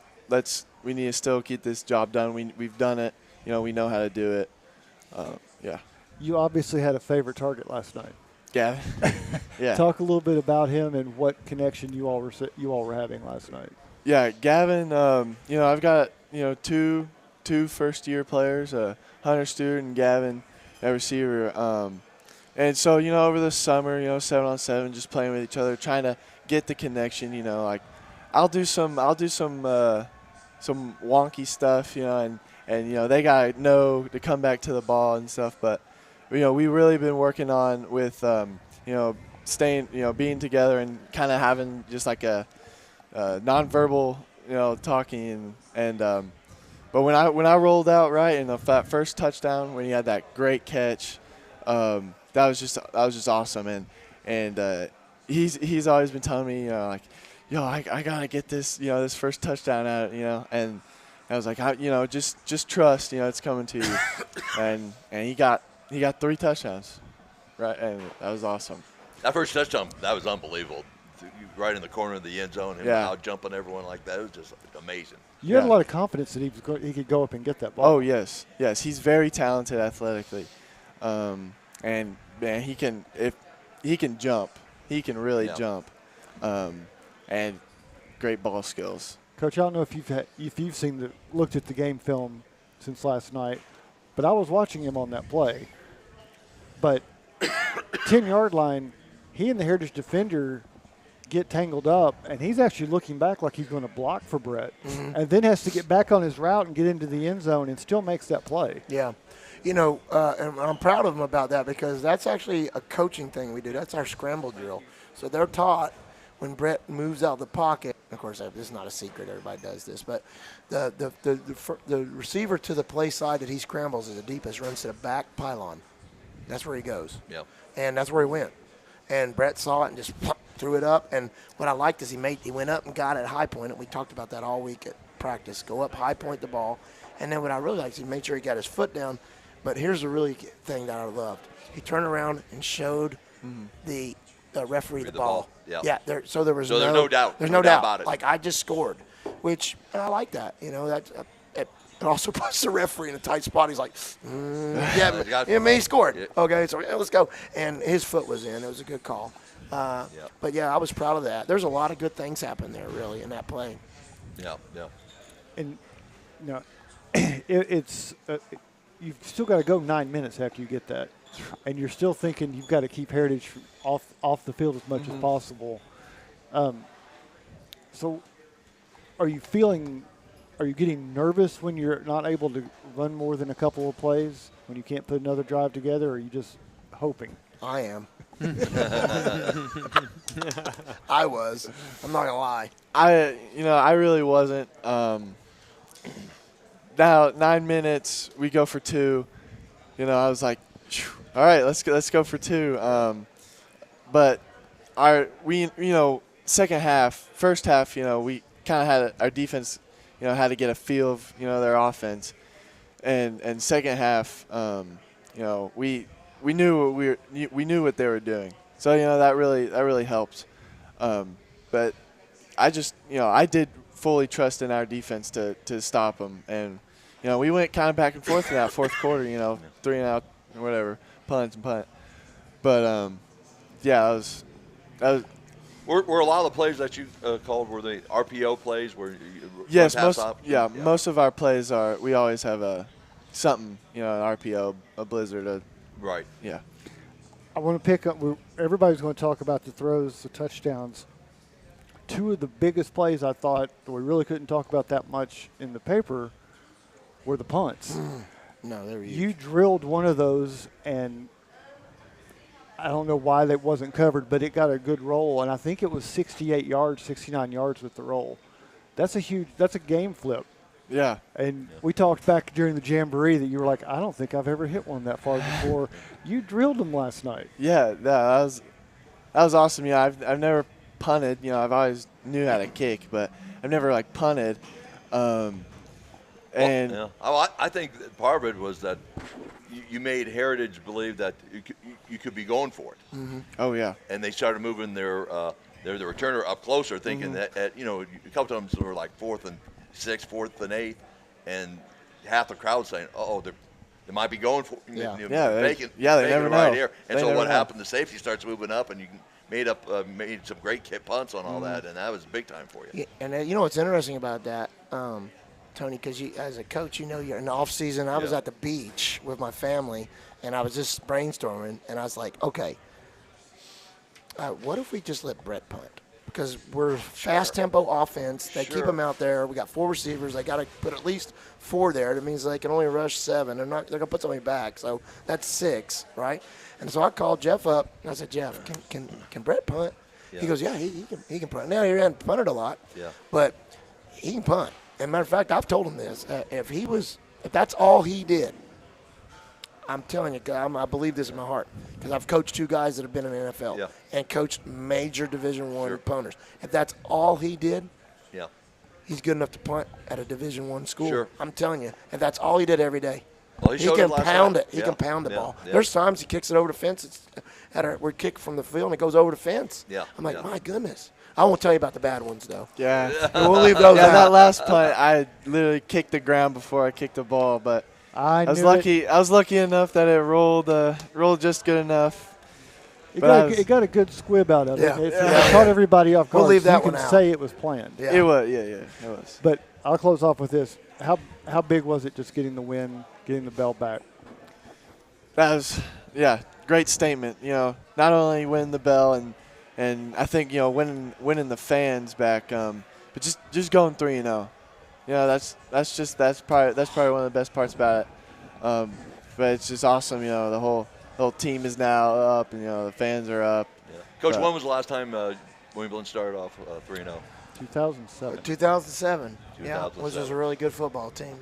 we need to still keep this job done. We've done it. We know how to do it. Yeah. You obviously had a favorite target last night. Gavin. Yeah. Talk a little bit about him and what connection you all were having last night. Yeah, Gavin. I've got two first-year players, Hunter Stewart and Gavin, a receiver. And so over the summer, 7-on-7, just playing with each other, trying to get the connection. Like I'll do some wonky stuff, and they gotta know to come back to the ball and stuff. But we really been working on with staying, being together and kind of having just like a nonverbal, talking and but when I rolled out right in that first touchdown when he had that great catch, that was just awesome, and he's always been telling me like, I gotta get this this first touchdown out, and I was like, just trust, it's coming to you, and he got 3 touchdowns, right, and that was awesome. That first touchdown, that was unbelievable. Right in the corner of the end zone, him out jumping everyone like that. It was just amazing. You had a lot of confidence that he could go up and get that ball. Oh, yes. He's very talented athletically. And, man, he can jump. He can really jump. And great ball skills. Coach, I don't know if you've looked at the game film since last night, but I was watching him on that play. But 10-yard line, he and the Heritage defender get tangled up, and he's actually looking back like he's going to block for Brett, and then has to get back on his route and get into the end zone and still makes that play. Yeah. And I'm proud of him about that because that's actually a coaching thing we do. That's our scramble drill. So they're taught when Brett moves out of the pocket. Of course, this is not a secret. Everybody does this. But the receiver to the play side that he scrambles is the deepest, runs to the back pylon. That's where he goes. Yep. And that's where he went. And Brett saw it and just threw it up. And what I liked is he went up and got it high point it. We talked about that all week at practice. Go up, high point the ball. And then what I really liked is he made sure he got his foot down. But here's the really thing that I loved. He turned around and showed the referee the ball. Yep. Yeah. There was no doubt. There's no doubt about it. Like, I just scored, which I like that. It also puts the referee in a tight spot. He's like, he scored. Yeah. Okay, so let's go. And his foot was in. It was a good call. But, yeah, I was proud of that. There's a lot of good things happen there, really, in that play. Yeah. And, You've still got to go 9 minutes after you get that, and you're still thinking you've got to keep Heritage off the field as much as possible. So, are you getting nervous when you're not able to run more than a couple of plays, when you can't put another drive together, or are you just hoping? I am. I was. I'm not gonna lie. I really wasn't. Now 9 minutes, we go for 2. I was like, all right, let's go for 2. But second half, first half, we kind of had our defense, had to get a feel of their offense, and second half, we knew we knew what they were doing. So that really helped. But I just I did fully trust in our defense to stop them, and we went kind of back and forth in that fourth quarter. 3 and out or whatever, punt and punt. But that was. Were a lot of the plays that you called were the RPO plays where yes, most of our plays are. We always have something, an RPO, a blizzard, right. Yeah. I want to pick up. Everybody's going to talk about the throws, the touchdowns. 2 of the biggest plays I thought that we really couldn't talk about that much in the paper were the punts. No, they were huge. You drilled one of those, and I don't know why that wasn't covered, but it got a good roll, and I think it was 68 yards, 69 yards with the roll. That's a game flip. Yeah. And we talked back during the Jamboree that you were like, I don't think I've ever hit one that far before. You drilled them last night. Yeah, that was awesome. I've never punted. I've always knew how to kick, but I've never punted. I think part of it was that you made Heritage believe that you could be going for it. Mm-hmm. Oh yeah. And they started moving their returner up closer, thinking that a couple of them were like 4th and 6, 4th and 8, and half the crowd saying, "Oh, they might be going for they never right know. here." And they so what know. happened? The safety starts moving up, and you made some great punts on all that, and that was big time for you. Yeah, and what's interesting about that, Tony, because as a coach, you're in the off season. I was at the beach with my family, and I was just brainstorming, and I was like, okay, what if we just let Brett punt? Because we're fast tempo offense. They keep them out there. We got 4 receivers. They got to put at least 4 there. That means they can only rush 7. They're gonna put somebody back. So that's 6, right? And so I called Jeff up and I said, Jeff, can Brett punt? Yeah. He goes, yeah, he can punt. Now he hasn't punted a lot, but he can punt. As a matter of fact, I've told him this. If that's all he did, I'm telling you, I believe this in my heart because I've coached 2 guys that have been in the NFL and coached major Division I punters. If that's all he did, he's good enough to punt at a Division I school. Sure. I'm telling you, if that's all he did every day, well, he can pound it. He He can pound the ball. Yeah. There's times he kicks it over the fence. We kick from the field and it goes over the fence. Yeah. I'm like, my goodness. I won't tell you about the bad ones though. Yeah. We'll leave those out. That last punt, I literally kicked the ground before I kicked the ball, but I was lucky. I was lucky enough that it rolled just good enough. It got a good squib out of it. It caught everybody off guard. We'll leave that one out. You can say it was planned. Yeah. It was, it was. But I'll close off with this. How big was it just getting the win, getting the bell back? That was, great statement. Not only winning the bell and I think winning the fans back, but just going 3-0. That's probably one of the best parts about it. But it's just awesome. The whole team is now up, and the fans are up. Yeah. Coach, when was the last time Williamsburg started off 3-0? 2007. 2007. Yeah, which was a really good football team.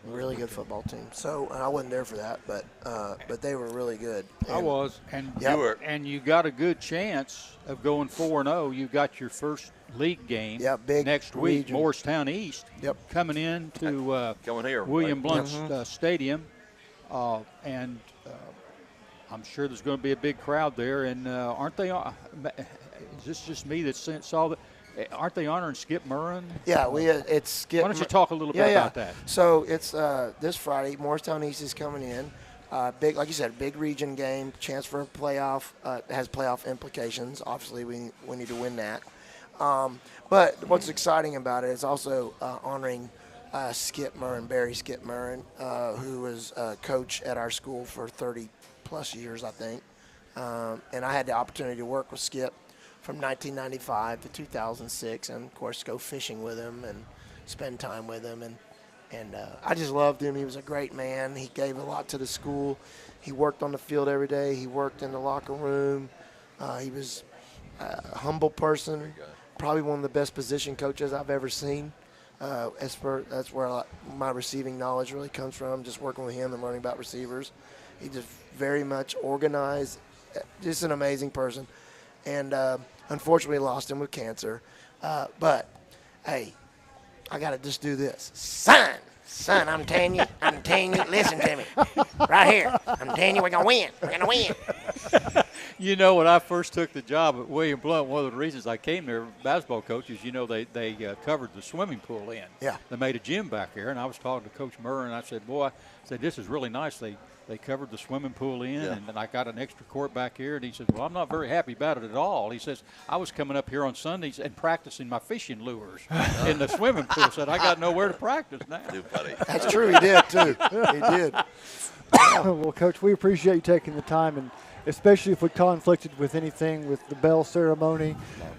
Really good football team. So I wasn't there for that, but they were really good. I was, and you got a good chance of going 4-0. You got your first league game next week, region. Morristown East, coming in to William Blunt Stadium, and I'm sure there's going to be a big crowd there. And aren't they? Is this just me that saw that? Aren't they honoring Skip Murrin? Yeah, it's Skip. Why don't you talk a little bit about that? So it's this Friday. Morristown East is coming in. Big, like you said, big region game. Chance for a playoff. Has playoff implications. Obviously, we need to win that. But what's exciting about it is also honoring Skip Murrin, Barry Skip Murrin, who was a coach at our school for 30-plus years, I think. And I had the opportunity to work with Skip from 1995 to 2006, and, of course, go fishing with him and spend time with him. And I just loved him. He was a great man. He gave a lot to the school. He worked on the field every day. He worked in the locker room. He was a humble person, probably one of the best position coaches I've ever seen. That's where my receiving knowledge really comes from, just working with him and learning about receivers. He just very much organized, just an amazing person. And unfortunately lost him with cancer. But, hey, I got to just do this. Son, I'm telling you, listen to me. Right here. I'm telling you, we're going to win. We're going to win. You know, when I first took the job at William Blount, one of the reasons I came there, basketball coaches, you know, they covered the swimming pool in. Yeah. They made a gym back there, and I was talking to Coach Murray, and I said, boy, this is really nice. They covered the swimming pool in, and then I got an extra court back here. And he says, well, I'm not very happy about it at all. He says, I was coming up here on Sundays and practicing my fishing lures in the swimming pool. Said, I got nowhere to practice now. That's true. He did, too. He did. Well, Coach, we appreciate you taking the time, and especially if we conflicted with anything with the bell ceremony.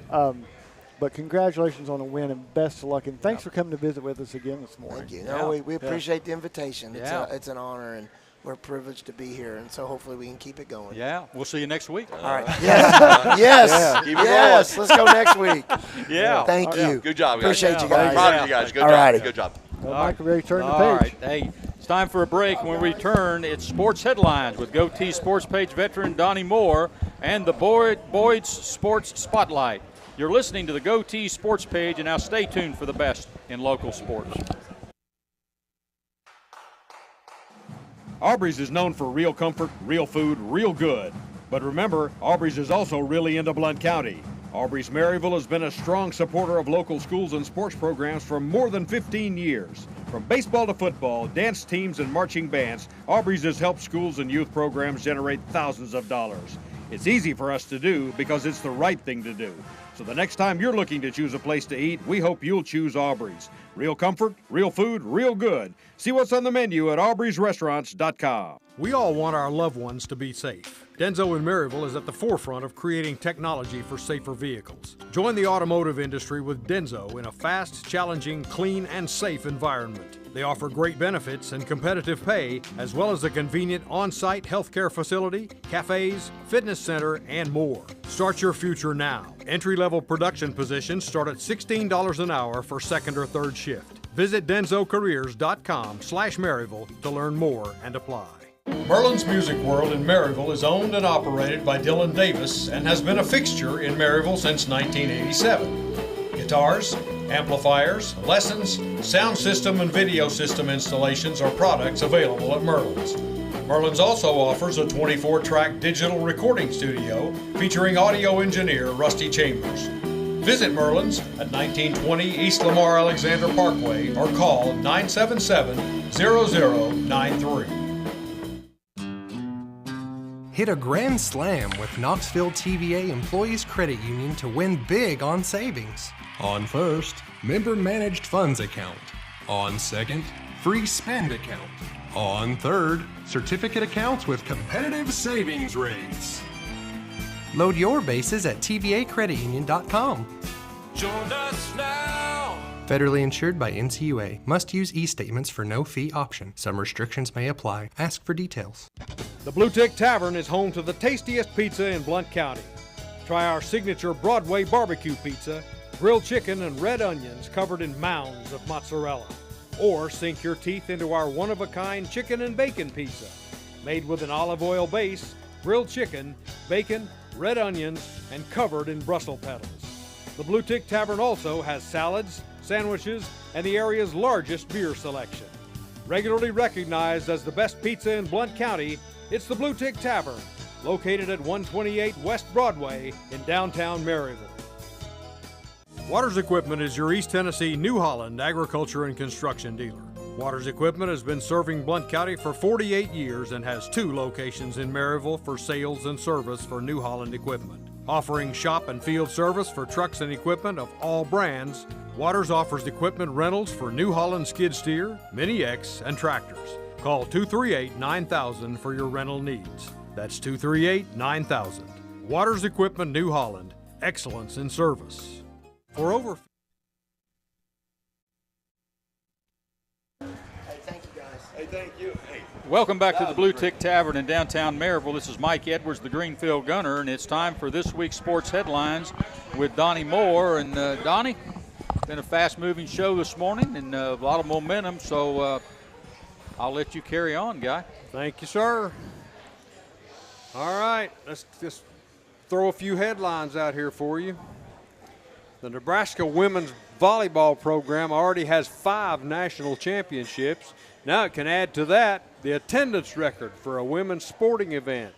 But congratulations on a win and best of luck. And thanks for coming to visit with us again this morning. Thank you. No, we appreciate the invitation. It's an honor, and we're privileged to be here. And so hopefully we can keep it going. Yeah. We'll see you next week. All right. Yes. Let's go next week. Yeah. Thank you. Good job, guys. Appreciate you guys. Proud of you guys. Good All job. righty. Good job. Well, Mike, ready to turn the page. All right. Hey, it's time for a break. When we return, it's Sports Headlines with Goatee Sports Page veteran Donnie Moore and the Boyd's Sports Spotlight. You're listening to the Goatee Sports Page, and now stay tuned for the best in local sports. Aubrey's is known for real comfort, real food, real good. But remember, Aubrey's is also really into Blount County. Aubrey's Maryville has been a strong supporter of local schools and sports programs for more than 15 years. From baseball to football, dance teams, and marching bands, Aubrey's has helped schools and youth programs generate thousands of dollars. It's easy for us to do because it's the right thing to do. So the next time you're looking to choose a place to eat, we hope you'll choose Aubrey's. Real comfort, real food, real good. See what's on the menu at aubreysrestaurants.com. We all want our loved ones to be safe. Denso in Maryville is at the forefront of creating technology for safer vehicles. Join the automotive industry with Denso in a fast, challenging, clean, and safe environment. They offer great benefits and competitive pay, as well as a convenient on-site healthcare facility, cafes, fitness center, and more. Start your future now. Entry-level production positions start at $16 an hour for second or third shift. Visit densocareers.com/Maryville to learn more and apply. Merlin's Music World in Maryville is owned and operated by Dylan Davis and has been a fixture in Maryville since 1987. Guitars, amplifiers, lessons, sound system, and video system installations are products available at Merlin's. Merlin's also offers a 24-track digital recording studio featuring audio engineer Rusty Chambers. Visit Merlin's at 1920 East Lamar Alexander Parkway or call 977-0093. Hit a grand slam with Knoxville TVA Employees Credit Union to win big on savings. On first, member managed funds account. On second, free spend account. On third, certificate accounts with competitive savings rates. Load your bases at tvacreditunion.com. Join us now. Federally insured by NCUA. Must use e-statements for no fee option. Some restrictions may apply. Ask for details. The Bluetick Tavern is home to the tastiest pizza in Blount County. Try our signature Broadway barbecue pizza, grilled chicken and red onions covered in mounds of mozzarella. Or sink your teeth into our one-of-a-kind chicken and bacon pizza, made with an olive oil base, grilled chicken, bacon, red onions, and covered in Brussels petals. The Bluetick Tavern also has salads, sandwiches, and the area's largest beer selection. Regularly recognized as the best pizza in Blount County, it's the Bluetick Tavern, located at 128 West Broadway in downtown Maryville. Waters Equipment is your East Tennessee New Holland agriculture and construction dealer. Waters Equipment has been serving Blount County for 48 years and has 2 locations in Maryville for sales and service for New Holland equipment. Offering shop and field service for trucks and equipment of all brands, Waters offers equipment rentals for New Holland skid steer, Mini X, and tractors. Call 238-9000 for your rental needs. That's 238-9000. Waters Equipment New Holland. Excellence in service. For over... Thank you, guys. Hey, thank you. Hey. Welcome back to the Bluetick Tavern in downtown Maryville. This is Mike Edwards, the Greenfield Gunner, and it's time for this week's sports headlines with Donnie Moore. And Donnie, been a fast-moving show this morning and a lot of momentum, so I'll let you carry on, guy. Thank you, sir. All right, let's just throw a few headlines out here for you. The Nebraska women's volleyball program already has 5 national championships. Now it can add to that the attendance record for a women's sporting event.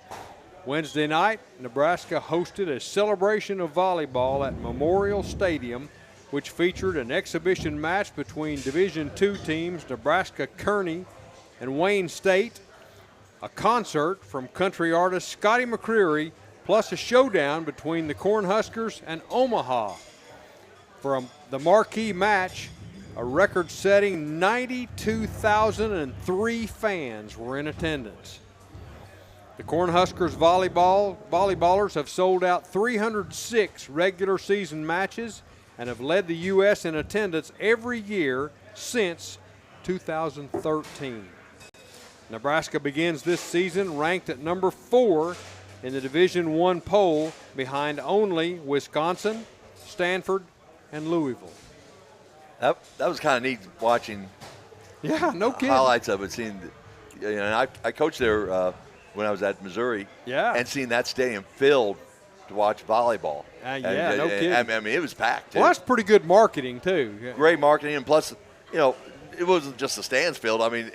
Wednesday night, Nebraska hosted a celebration of volleyball at Memorial Stadium, which featured an exhibition match between Division II teams Nebraska Kearney and Wayne State, a concert from country artist Scotty McCreery, plus a showdown between the Cornhuskers and Omaha. For the marquee match, a record-setting 92,003 fans were in attendance. The Cornhuskers volleyballers have sold out 306 regular season matches and have led the U.S. in attendance every year since 2013. Nebraska begins this season ranked at number 4 in the Division I poll, behind only Wisconsin, Stanford, and Louisville. That was kind of neat watching. Yeah, no kidding. Highlights of it. Seeing, I coached there when I was at Missouri. Yeah. And seeing that stadium filled to watch volleyball. Yeah, no kidding. I mean, it was packed, too. Well, that's pretty good marketing, too. Yeah. Great marketing, and plus, it wasn't just the stands filled. I mean,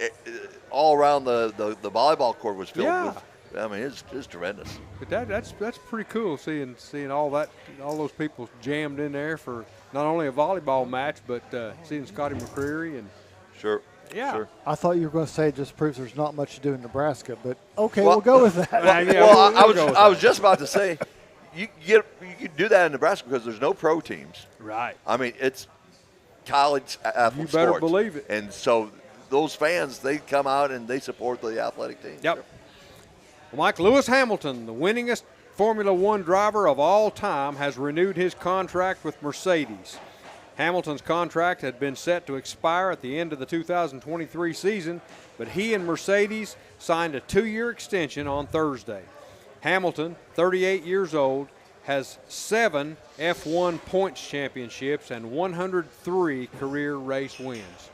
all around the volleyball court was filled with. I mean, it's tremendous. But that's pretty cool seeing all those people jammed in there for not only a volleyball match, but seeing Scotty McCreery and. Sure. Yeah. Sure. I thought you were going to say it just proves there's not much to do in Nebraska, but okay, we'll go with that. I was just about to say, you can do that in Nebraska because there's no pro teams. Right. I mean, it's college athletic You better sports. believe it. And so those fans, they come out and they support the athletic team. Yep. Well, Mike, Lewis Hamilton, the winningest Formula One driver of all time, has renewed his contract with Mercedes. Hamilton's contract had been set to expire at the end of the 2023 season, but he and Mercedes signed a 2-year extension on Thursday. Hamilton, 38 years old, has 7 F1 points championships and 103 career race wins.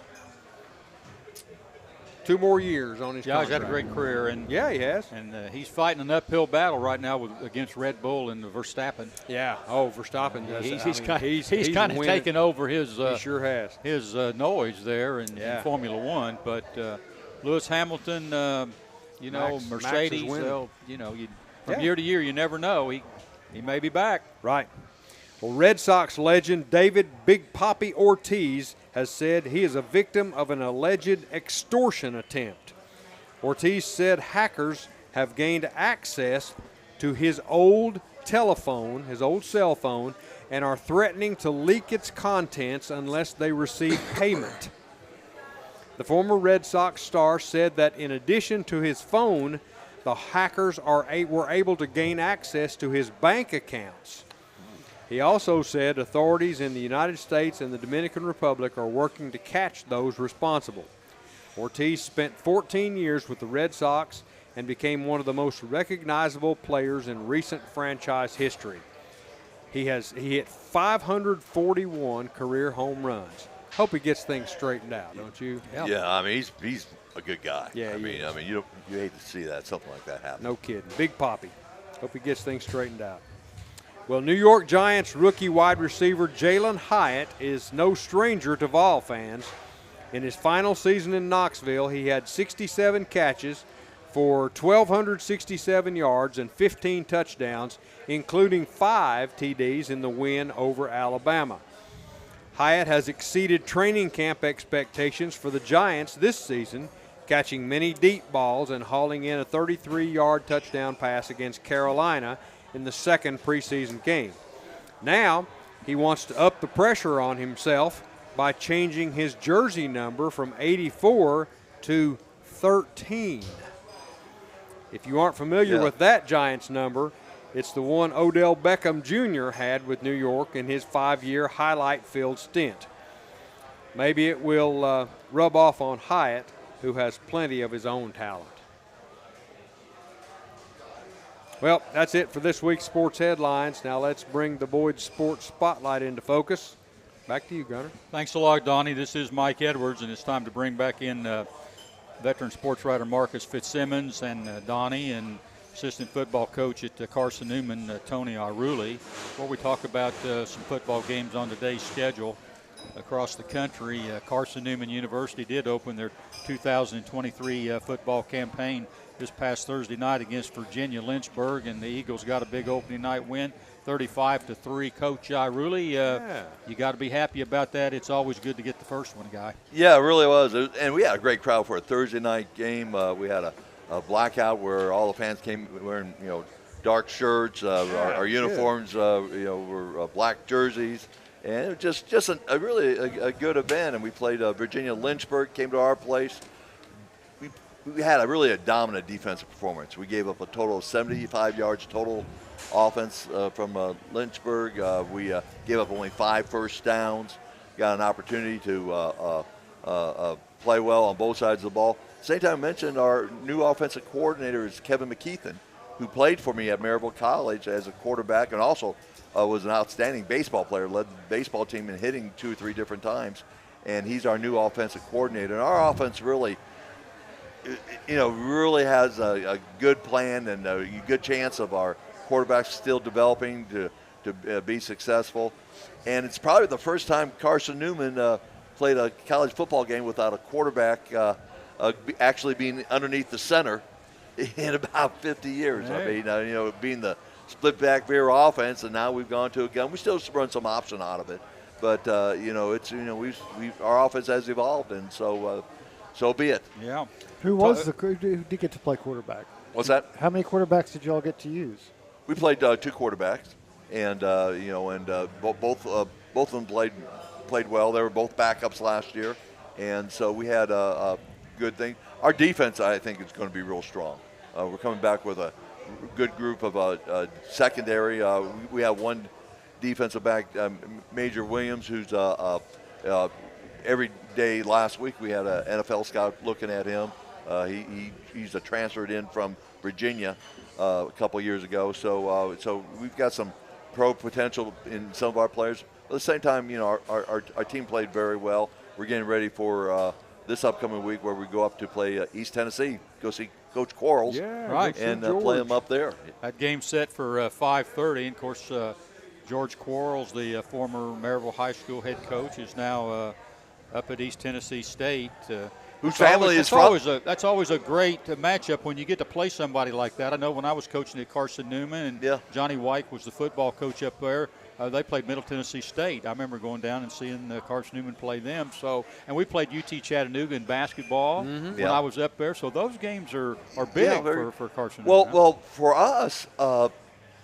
2 more years on his contract. He's had a great career. And yeah, he has. And he's fighting an uphill battle right now against Red Bull and Verstappen. Yeah. Oh, Verstappen. He's kind of taken over his. He sure has. His noise there in Formula One. But Lewis Hamilton, Mercedes. From year to year, you never know. He may be back. Right. Well, Red Sox legend David Big Papi Ortiz has said he is a victim of an alleged extortion attempt. Ortiz said hackers have gained access to his old cell phone, and are threatening to leak its contents unless they receive payment. The former Red Sox star said that in addition to his phone, the hackers were able to gain access to his bank accounts. He also said authorities in the United States and the Dominican Republic are working to catch those responsible. Ortiz spent 14 years with the Red Sox and became one of the most recognizable players in recent franchise history. He hit 541 career home runs. Hope he gets things straightened out, don't you? Yeah, I mean he's a good guy. Yeah, I mean you hate to see something like that happen. No kidding. Big Papi. Hope he gets things straightened out. Well, New York Giants rookie wide receiver Jalen Hyatt is no stranger to Vol fans. In his final season in Knoxville, he had 67 catches for 1,267 yards and 15 touchdowns, including 5 TDs in the win over Alabama. Hyatt has exceeded training camp expectations for the Giants this season, catching many deep balls and hauling in a 33-yard touchdown pass against Carolina in the second preseason game. Now, He wants to up the pressure on himself by changing his jersey number from 84 to 13. If you aren't familiar with that Giants number, it's the one Odell Beckham Jr. had with New York in his 5-year highlight-filled stint. Maybe it will rub off on Hyatt, who has plenty of his own talent. Well, that's it for this week's sports headlines. Now let's bring the Boyd Sports Spotlight into focus. Back to you, Gunner. Thanks a lot, Donnie. This is Mike Edwards, and it's time to bring back in veteran sports writer Marcus Fitzsimmons and Donnie and assistant football coach at Carson Newman, Tony Iruli. Before we talk about some football games on today's schedule across the country, Carson Newman University did open their 2023 football campaign this past Thursday night against Virginia Lynchburg, and the Eagles got a big opening night win, 35-3. Coach Iruli, you got to be happy about that. It's always good to get the first one, guy. Yeah, it really was. And we had a great crowd for a Thursday night game. We had a blackout where all the fans came wearing, dark shirts. Our uniforms, were black jerseys. And it was just a really good event. And we played Virginia Lynchburg, came to our place. We had a dominant defensive performance. We gave up a total of 75 yards total offense from Lynchburg. We gave up only 5 first downs. Got an opportunity to play well on both sides of the ball. Same time I mentioned our new offensive coordinator is Kevin McKeithen, who played for me at Maryville College as a quarterback and also was an outstanding baseball player, led the baseball team in hitting 2 or 3 different times. And he's our new offensive coordinator. And our offense really has a good plan and a good chance of our quarterbacks still developing to be successful. And it's probably the first time Carson Newman played a college football game without a quarterback actually being underneath the center in about 50 years. Hey. I mean, being the split back veer offense, and now we've gone to a gun. We still run some option out of it, but our offense has evolved, and so be it. Yeah. Who did get to play quarterback? What's that? How many quarterbacks did y'all get to use? We played 2 quarterbacks, and both of them played well. They were both backups last year, and so we had a good thing. Our defense, I think, is going to be real strong. We're coming back with a good group of secondary. We have one defensive back, Major Williams, who's every day last week we had an NFL scout looking at him. He's transferred in from Virginia a couple years ago. So we've got some pro potential in some of our players. At the same time, our team played very well. We're getting ready for this upcoming week where we go up to play East Tennessee, go see Coach Quarles, and play them up there. That game's set for 5:30. And of course, George Quarles, the former Maryville High School head coach, is now up at East Tennessee State. Whose family is from? That's always a great matchup when you get to play somebody like that. I know when I was coaching at Carson Newman, and Johnny White was the football coach up there, they played Middle Tennessee State. I remember going down and seeing Carson Newman play them. And we played UT Chattanooga in basketball when I was up there. So those games are big for Carson Newman. Well, for us,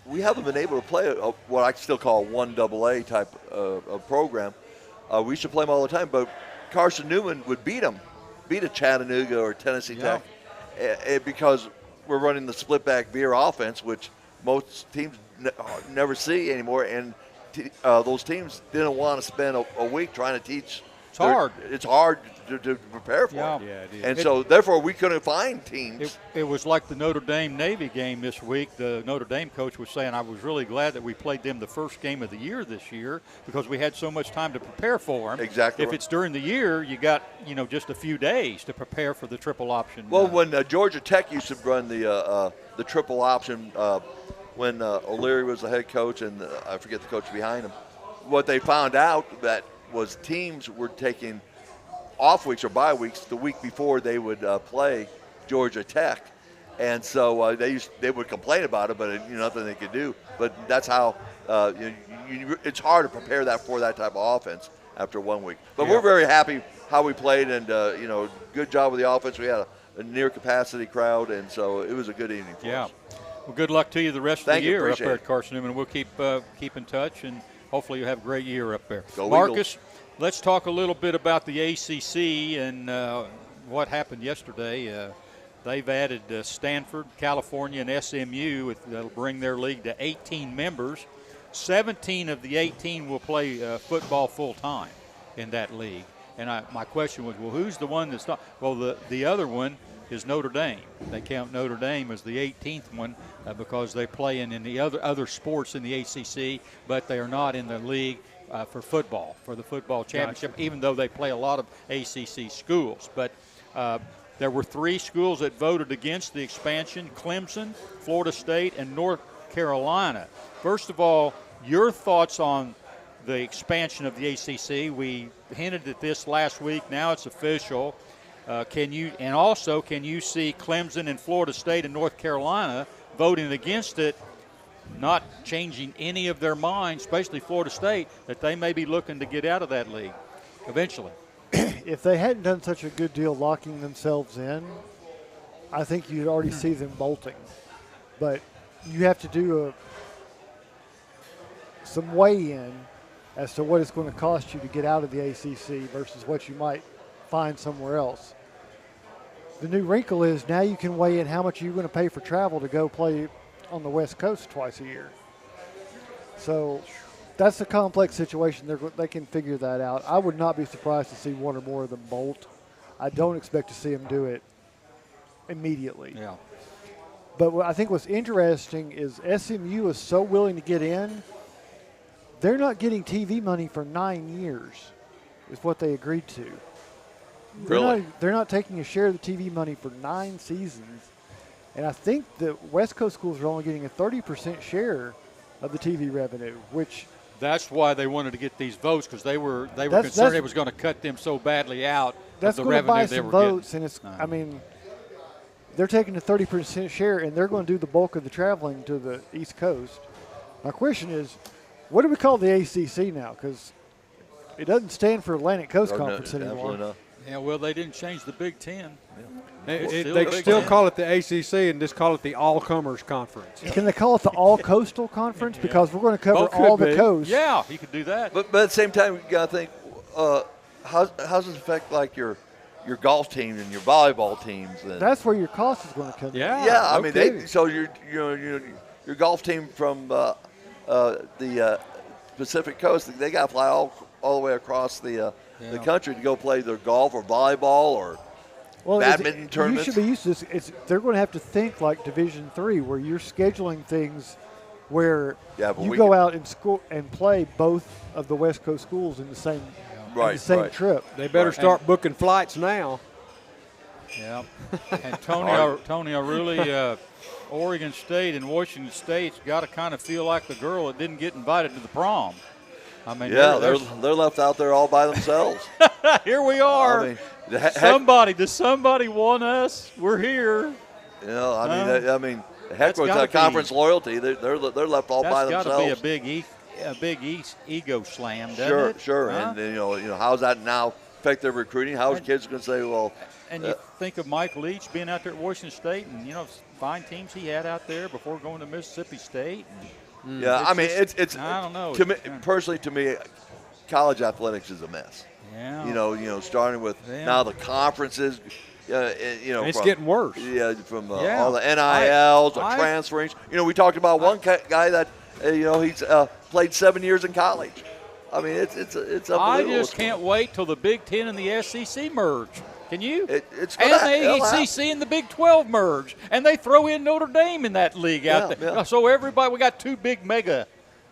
we haven't been able to play what I still call a 1AA type of program. We used to play them all the time, but Carson Newman would beat a Chattanooga or Tennessee Tech because we're running the split back veer offense, which most teams never see anymore, and those teams didn't want to spend a week trying to teach. It's hard. It's hard to prepare for. Yeah, it is. And so therefore we couldn't find teams. It was like the Notre Dame Navy game this week. The Notre Dame coach was saying, I was really glad that we played them the first game of the year this year because we had so much time to prepare for them. Exactly. If it's during the year, you got just a few days to prepare for the triple option. Well, when Georgia Tech used to run the triple option when O'Leary was the head coach and I forget the coach behind him, what they found out that was teams were taking off weeks or bye weeks the week before they would play Georgia Tech, and so they would complain about it, but nothing they could do. But that's how it's hard to prepare for that type of offense after 1 week. But we're very happy how we played, and good job with the offense. We had a near capacity crowd, and so it was a good evening for us. Well, good luck to you the rest of the year up there it. at Carson Newman. We'll keep in touch and hopefully you'll have a great year up there. Go Marcus, Eagles. let's talk a little bit about the ACC and what happened yesterday. They've added Stanford, California, and SMU. That'll bring their league to 18 members. 17 of the 18 will play football full-time in that league. And my question was, well, who's the one that's not? Well, the other one is Notre Dame. They count Notre Dame as the 18th one because they play in the other sports in the ACC, but they are not in the league for football, for the football championship, even though they play a lot of ACC schools. But there were 3 schools that voted against the expansion: Clemson, Florida State, and North Carolina. First of all, your thoughts on the expansion of the ACC. We hinted at this last week. Now it's official. Can you see Clemson and Florida State and North Carolina voting against it, not changing any of their minds, especially Florida State, that they may be looking to get out of that league eventually? If they hadn't done such a good deal locking themselves in, I think you'd already see them bolting. But you have to do some weigh-in as to what it's going to cost you to get out of the ACC versus what you might find somewhere else. The new wrinkle is now you can weigh in how much you're going to pay for travel to go play on the West Coast twice a year. So that's a complex situation. They can figure that out. I would not be surprised to see one or more of them bolt. I don't expect to see them do it immediately. Yeah. But what I think what's interesting is SMU is so willing to get in. They're not getting TV money for 9 years is what they agreed to. Really? They're not taking a share of the TV money for 9 seasons. And I think the West Coast schools are only getting a 30% share of the TV revenue, which – that's why they wanted to get these votes, because they were concerned it was going to cut them so badly out of the revenue they were votes, getting. And it's I mean, they're taking a 30% share, and they're going to do the bulk of the traveling to the East Coast. My question is, what do we call the ACC now? Because it doesn't stand for Atlantic Coast Conference anymore. Not. Yeah, well, they didn't change the Big Ten. Yeah. They still call it the ACC and just call it the All-Comers Conference. Can they call it the All-Coastal Conference? Because we're going to cover all the coast. Yeah, you could do that. But at the same time, you got to think, how does it affect like your golf team and your volleyball teams? And that's where your cost is going to come in. Yeah, I mean, so your golf team from the Pacific Coast, they got to fly all the way across the country to go play their golf or volleyball or badminton tournaments. You should be used to this. They're going to have to think like Division III, where you're scheduling things where you go out and play both of the West Coast schools in the same trip. They better start booking flights now. Yeah. And Tony Aruli, Oregon State and Washington State's got to kind of feel like the girl that didn't get invited to the prom. I mean, they're left out there all by themselves. Here we are. I mean, does somebody want us? We're here. I mean, heck with that conference loyalty, they're left all by themselves. That's got to be a big ego slam, doesn't it? Sure. Huh? And how's that now affect their recruiting? How's kids going to say, well? And you think of Mike Leach being out there at Washington State, and fine teams he had out there before going to Mississippi State. Yeah, I mean, it's I don't know. Personally, to me, college athletics is a mess. Yeah. Starting with now the conferences. It's getting worse. Yeah, from all the NILs, transferings. We talked about one guy that he's played 7 years in college. I mean, it's unbelievable. I just can't wait till the Big Ten and the SEC merge. Can you? It's and the ACC and the Big 12 merge, and they throw in Notre Dame in that league out there. Yeah. So we got 2 big mega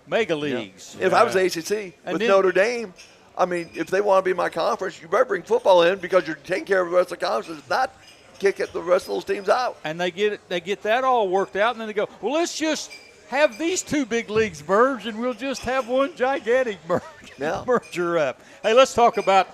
leagues. If I was the ACC with Notre Dame, I mean, if they want to be my conference, you better bring football in because you're taking care of the rest of the conference. If not, kick the rest of those teams out. And they get that all worked out, and then they go, well, let's just have these 2 big leagues merge, and we'll just have one gigantic merger up. Hey, let's talk about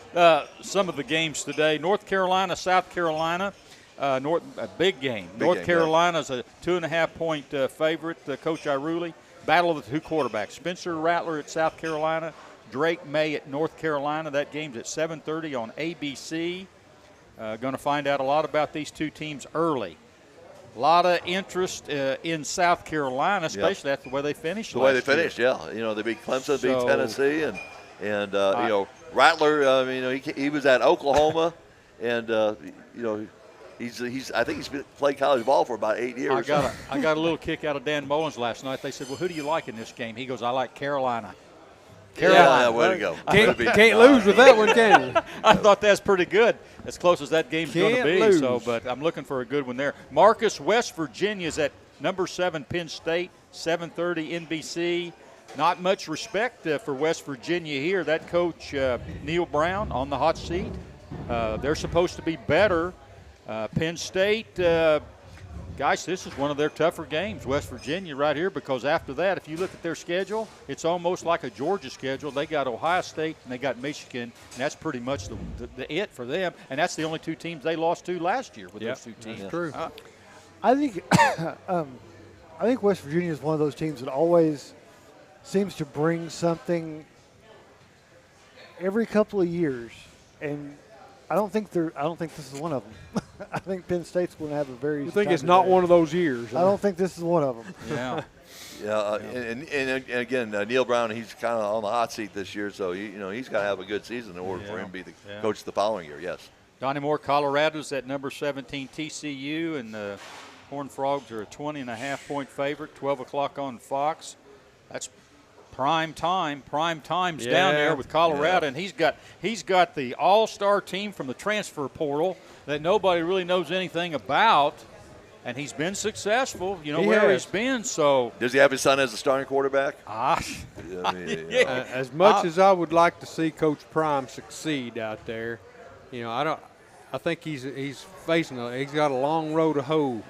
some of the games today. North Carolina, South Carolina, a big game. North Carolina's a 2.5-point favorite. Coach Iruli. Battle of the 2 quarterbacks. Spencer Rattler at South Carolina, Drake May at North Carolina. That game's at 7:30 on ABC. Going to find out a lot about these 2 teams early. lot of interest in South Carolina, especially after the way they finished. The way they finished, yeah. They beat Clemson, beat Tennessee, and Rattler. He was at Oklahoma, and I think he's played college ball for about 8 years. I got a little kick out of Dan Mullins last night. They said, "Well, who do you like in this game?" He goes, "I like Carolina." Yeah, way to go. Can't lose with that one, can you? I thought that's pretty good, as close as that game's going to be. Lose. But I'm looking for a good one there. Marcus, West Virginia's at number 7, Penn State, 7:30 NBC. Not much respect for West Virginia here. That coach, Neil Brown, on the hot seat. They're supposed to be better. Penn State, guys, this is one of their tougher games, West Virginia right here, because after that, if you look at their schedule, it's almost like a Georgia schedule. They got Ohio State and they got Michigan, and that's pretty much the it for them. And that's the only two teams they lost to last year with those two teams. That's true. I think West Virginia is one of those teams that always seems to bring something every couple of years, and I don't think this is one of them. I think Penn State's going to have a very. You think it's not one of those years? I don't think this is one of them. Yeah. And again, Neil Brown, he's kind of on the hot seat this year, so he's got to have a good season in order for him to be the coach the following year. Yes. Donnie Moore, Colorado's at number 17 TCU, and the Horned Frogs are a 20.5-point favorite. 12 o'clock on Fox. That's prime time. Prime time's down there with Colorado, and he's got the all-star team from the transfer portal that nobody really knows anything about, and he's been successful. He's been. So does he have his son as a starting quarterback? As much as I would like to see Coach Prime succeed out there, I think he's facing he's got a long road to hoe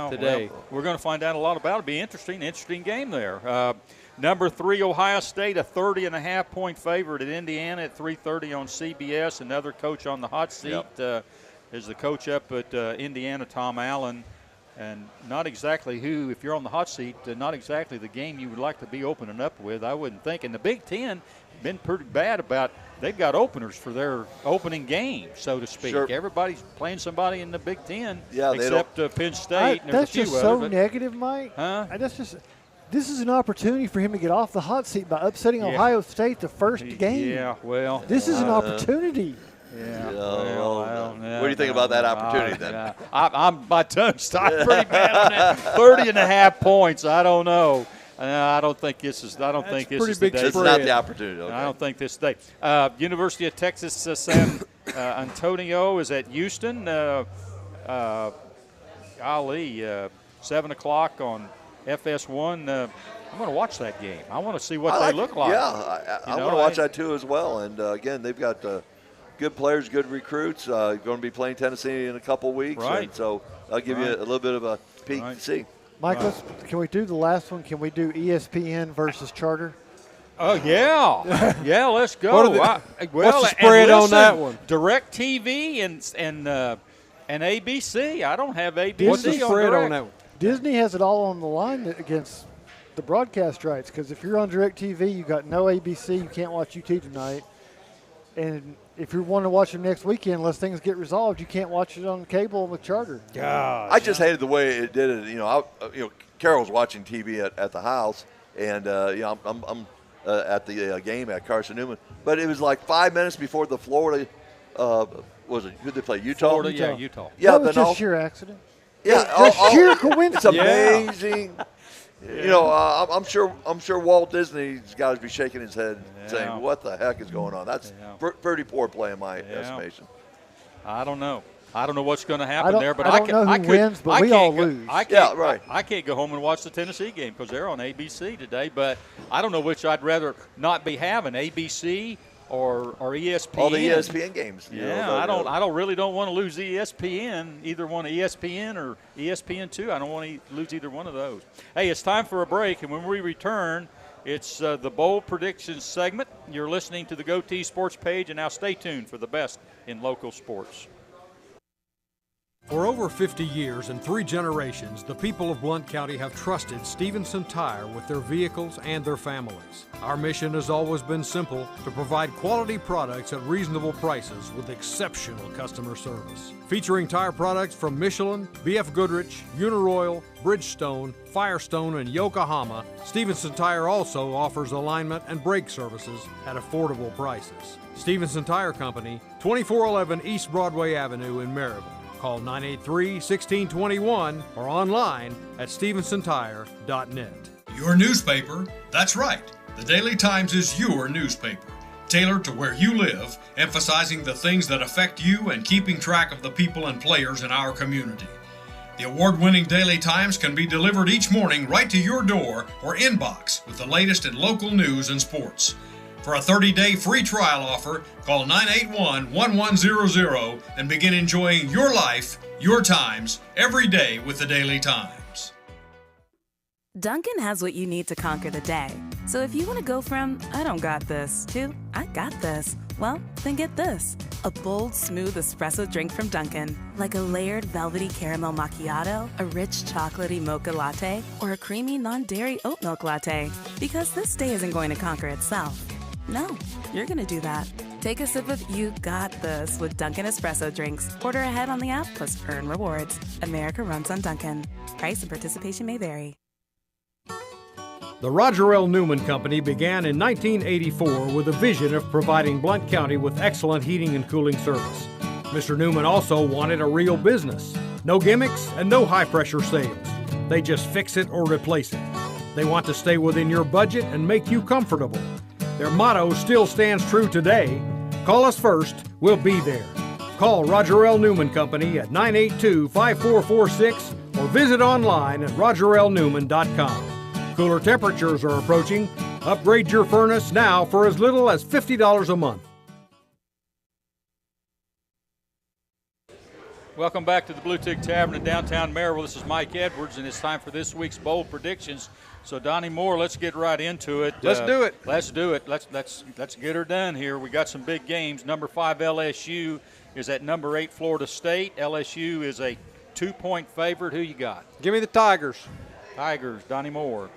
today. Well, we're going to find out a lot about it. It'll be interesting game there. Number 3, Ohio State, a 30.5-point favorite at Indiana at 3:30 on CBS. Another coach on the hot seat is the coach up at Indiana, Tom Allen. And not exactly who, if you're on the hot seat, not exactly the game you would like to be opening up with, I wouldn't think. And the Big Ten been pretty bad about, they've got openers for their opening game, so to speak. Sure. Everybody's playing somebody in the Big Ten except Penn State. And that's there's a few just so others, negative, Mike. Huh? This is an opportunity for him to get off the hot seat by upsetting Ohio State the first game. Yeah, well. This is an opportunity. What do you think about that opportunity then? My tongue's tied pretty bad on that. 30.5 points. I don't know. I don't think this is. I don't think this is the day. It's not the opportunity. Okay. I don't think this day. University of Texas San Antonio is at Houston. 7 o'clock on FS1. I'm going to watch that game. I want to see what they look like. Yeah, I want to watch that too as well. And again, they've got good players, good recruits. Going to be playing Tennessee in a couple weeks. Right. And so I'll give you a little bit of a peek to see. Mike, can we do the last one? Can we do ESPN versus Charter? Oh, yeah. Yeah, let's go. What's the spread on that one? Direct TV and ABC. I don't have ABC. What's the spread on that one? Disney has it all on the line against the broadcast rights, because if you're on DirecTV, you got no ABC, you can't watch UT tonight. And if you want to watch it next weekend, unless things get resolved, you can't watch it on cable with Charter. God, I just hated the way it did it. Carol's watching TV at the house, and I'm at the game at Carson Newman. But it was like 5 minutes before the Florida who did they play? Utah. Florida, Utah. Yeah, that was just sheer accident. Yeah, sheer coincidence. It's amazing. I'm sure Walt Disney's got to be shaking his head, saying, "What the heck is going on?" That's pretty poor play in my estimation. I don't know. I don't know what's going to happen there, but I don't know who wins, but we all lose. I can't go home and watch the Tennessee game because they're on ABC today. But I don't know which I'd rather not be having, ABC or ESPN. All the ESPN games. I really don't want to lose ESPN, either one of ESPN or ESPN2. I don't want to lose either one of those. Hey, it's time for a break, and when we return, it's the Bold Predictions segment. You're listening to the Goatee Sports page, and now stay tuned for the best in local sports. For over 50 years and 3 generations, the people of Blount County have trusted Stevenson Tire with their vehicles and their families. Our mission has always been simple: to provide quality products at reasonable prices with exceptional customer service. Featuring tire products from Michelin, BF Goodrich, Uniroyal, Bridgestone, Firestone, and Yokohama, Stevenson Tire also offers alignment and brake services at affordable prices. Stevenson Tire Company, 2411 East Broadway Avenue in Maryville. Call 983-1621 or online at stevensontire.net. Your newspaper? That's right. The Daily Times is your newspaper, tailored to where you live, emphasizing the things that affect you and keeping track of the people and players in our community. The award-winning Daily Times can be delivered each morning right to your door or inbox with the latest in local news and sports. For a 30-day free trial offer, call 981-1100 and begin enjoying your life, your times, every day with the Daily Times. Dunkin' has what you need to conquer the day. So if you want to go from, I don't got this, to, I got this, well, then get this. A bold, smooth espresso drink from Dunkin'. Like a layered velvety caramel macchiato, a rich chocolatey mocha latte, or a creamy non-dairy oat milk latte. Because this day isn't going to conquer itself. No, you're going to do that. Take a sip of You Got This with Dunkin' Espresso drinks. Order ahead on the app plus earn rewards. America runs on Dunkin'. Price and participation may vary. The Roger L. Newman Company began in 1984 with a vision of providing Blount County with excellent heating and cooling service. Mr. Newman also wanted a real business. No gimmicks and no high-pressure sales. They just fix it or replace it. They want to stay within your budget and make you comfortable. Their motto still stands true today. Call us first, we'll be there. Call Roger L. Newman Company at 982-5446 or visit online at rogerlnewman.com. Cooler temperatures are approaching. Upgrade your furnace now for as little as $50 a month. Welcome back to the Bluetick Tavern in downtown Maryville. This is Mike Edwards, and it's time for this week's bold predictions. So, Donnie Moore, let's get right into it. Let's do it. Let's do it. Let's get her done here. We got some big games. Number 5 LSU is at number 8 Florida State. LSU is a 2-point favorite. Who you got? Give me the Tigers. Tigers, Donnie Moore.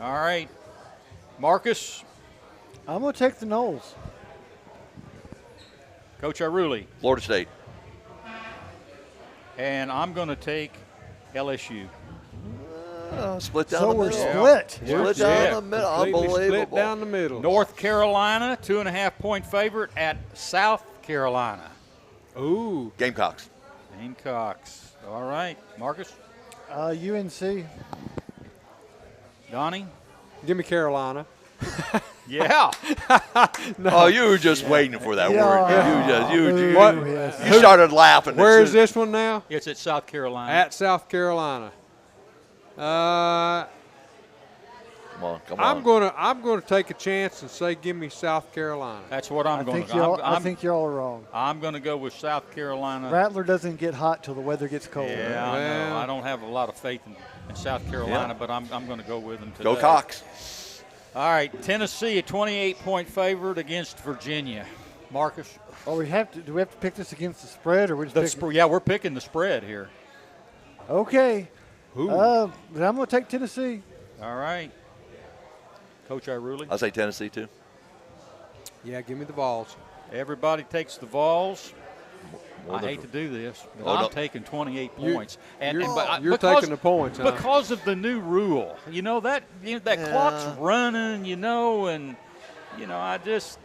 All right. Marcus? I'm going to take the Noles. Coach Iruli? Florida State. And I'm going to take LSU. Split down so the we're middle. split. Split down the middle. Unbelievable. Split down the middle. North Carolina, 2.5-point favorite at South Carolina. Ooh. Gamecocks. Gamecocks. All right. Marcus? UNC. Donnie? Give me Carolina. Yeah. No. Oh, you were just waiting for that word. What? You started laughing. Where is this one now? It's at South Carolina. At South Carolina. Come on. I'm gonna take a chance and say give me South Carolina. That's what I'm going to go. I think you're all wrong. I'm going to go with South Carolina. Rattler doesn't get hot till the weather gets cold. Yeah, I know. I don't have a lot of faith in South Carolina, but I'm going to go with them today. Go Cox. All right, Tennessee, a 28-point favorite against Virginia. Marcus? Oh, do we have to pick this against the spread, or we're just yeah, we're picking the spread here. Okay. But I'm going to take Tennessee. All right. Coach Iruli? I'll say Tennessee, too. Yeah, give me the Vols. Everybody takes the Vols. I hate to do this, but I'm taking 28 points. You're taking the points, huh? Because of the new rule. That clock's running, and I just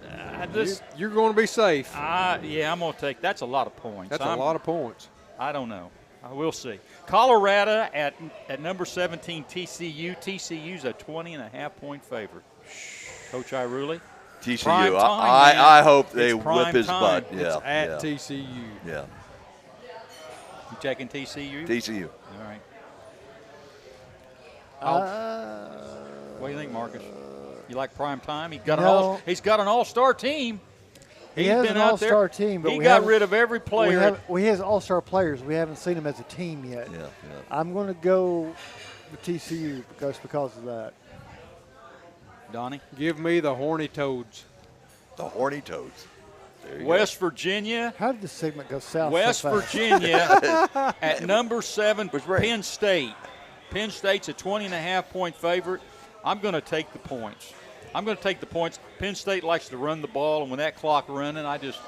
you're going to be safe. Yeah, I'm going to take. That's a lot of points. That's a lot of points. I don't know. We'll see. Colorado at number 17 TCU. TCU's a 20.5-point favorite. Coach Iruli? TCU. I hope they whip his butt. Yeah. It's at TCU. Yeah. You taking TCU? TCU. All right. What do you think, Marcus? You like prime time? He's got an all-star team. He has an all-star team, but he got rid of every player. He has all-star players. We haven't seen them as a team yet. Yeah. I'm going to go with TCU because of that. Donnie? Give me the Horny Toads. The Horny Toads. West Virginia. How did this segment go south? West so fast? Virginia at number 7, Penn State. Penn State's a 20.5-point favorite. I'm going to take the points. Penn State likes to run the ball, and when that clock running, I just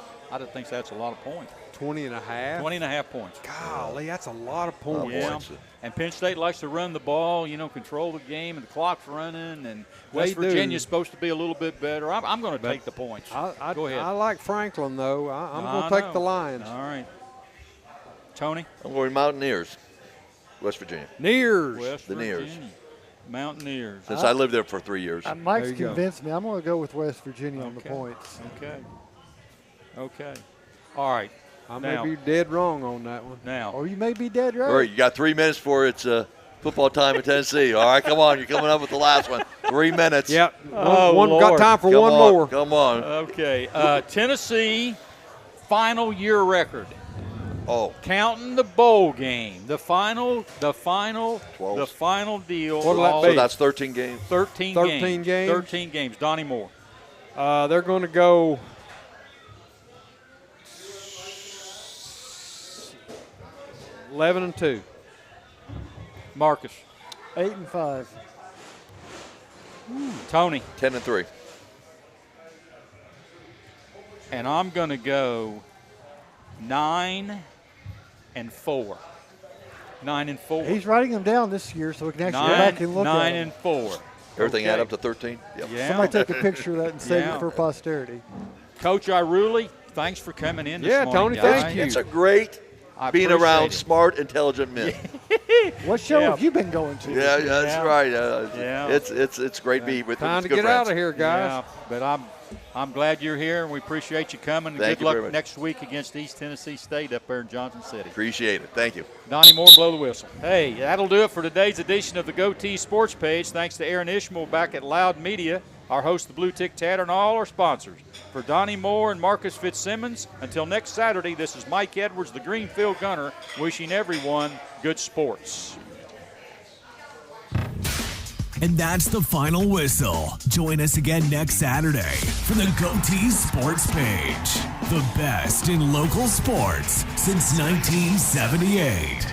think that's a lot of points. 20.5? 20.5 points. Golly, that's a lot of points. Yeah. And Penn State likes to run the ball, control the game, and the clock's running, and West Virginia's supposed to be a little bit better. I'm going to take the points. Go ahead. I like Franklin, though. I'm going to take the Lions. All right. Tony? I'm going Mountaineers, West Virginia. West the Virginia. Nears. Mountaineers. Since I lived there for 3 years. Mike's convinced me. I'm going to go with West Virginia on the Okay. points. Okay. All right. I may be dead wrong on that one. Or you may be dead right. All right, you got 3 minutes for it's football time in Tennessee. All right, come on. You're coming up with the last one. 3 minutes. Yep. Oh, got time for one more. Come on. Okay. Tennessee final year record. Oh. Counting the bowl game, the final deal. What'll that be? So that's 13 games. 13 games. 13 games. Donnie Moore. They're going to go 11-2. Marcus. 8-5. Tony. 10-3. And I'm going to go 9-4. 9-4. He's writing them down this year so we can actually go back and look at them. 9-4. Everything add up to 13? Yep. Yeah. Somebody take a picture of that and save it for posterity. Coach Iruli, thanks for coming in this morning, Tony, guys. thank you. It's a great being around smart, intelligent men. What show have you been going to? Yeah, that's right. It's great to be with Time to good get friends. out of here, guys. Yeah, but I'm glad you're here, and we appreciate you coming. Thank Good you very luck much. next week against East Tennessee State up there in Johnson City. Appreciate it. Thank you. Donnie Moore, blow the whistle. Hey, that'll do it for today's edition of the Goatee Sports Page. Thanks to Aaron Ishmael back at Loud Media, our host, the Bluetick Tavern, and all our sponsors. For Donnie Moore and Marcus Fitzsimmons, until next Saturday, this is Mike Edwards, the Greenfield Gunner, wishing everyone good sports. And that's the final whistle. Join us again next Saturday for the Goatee Sports Page. The best in local sports since 1978.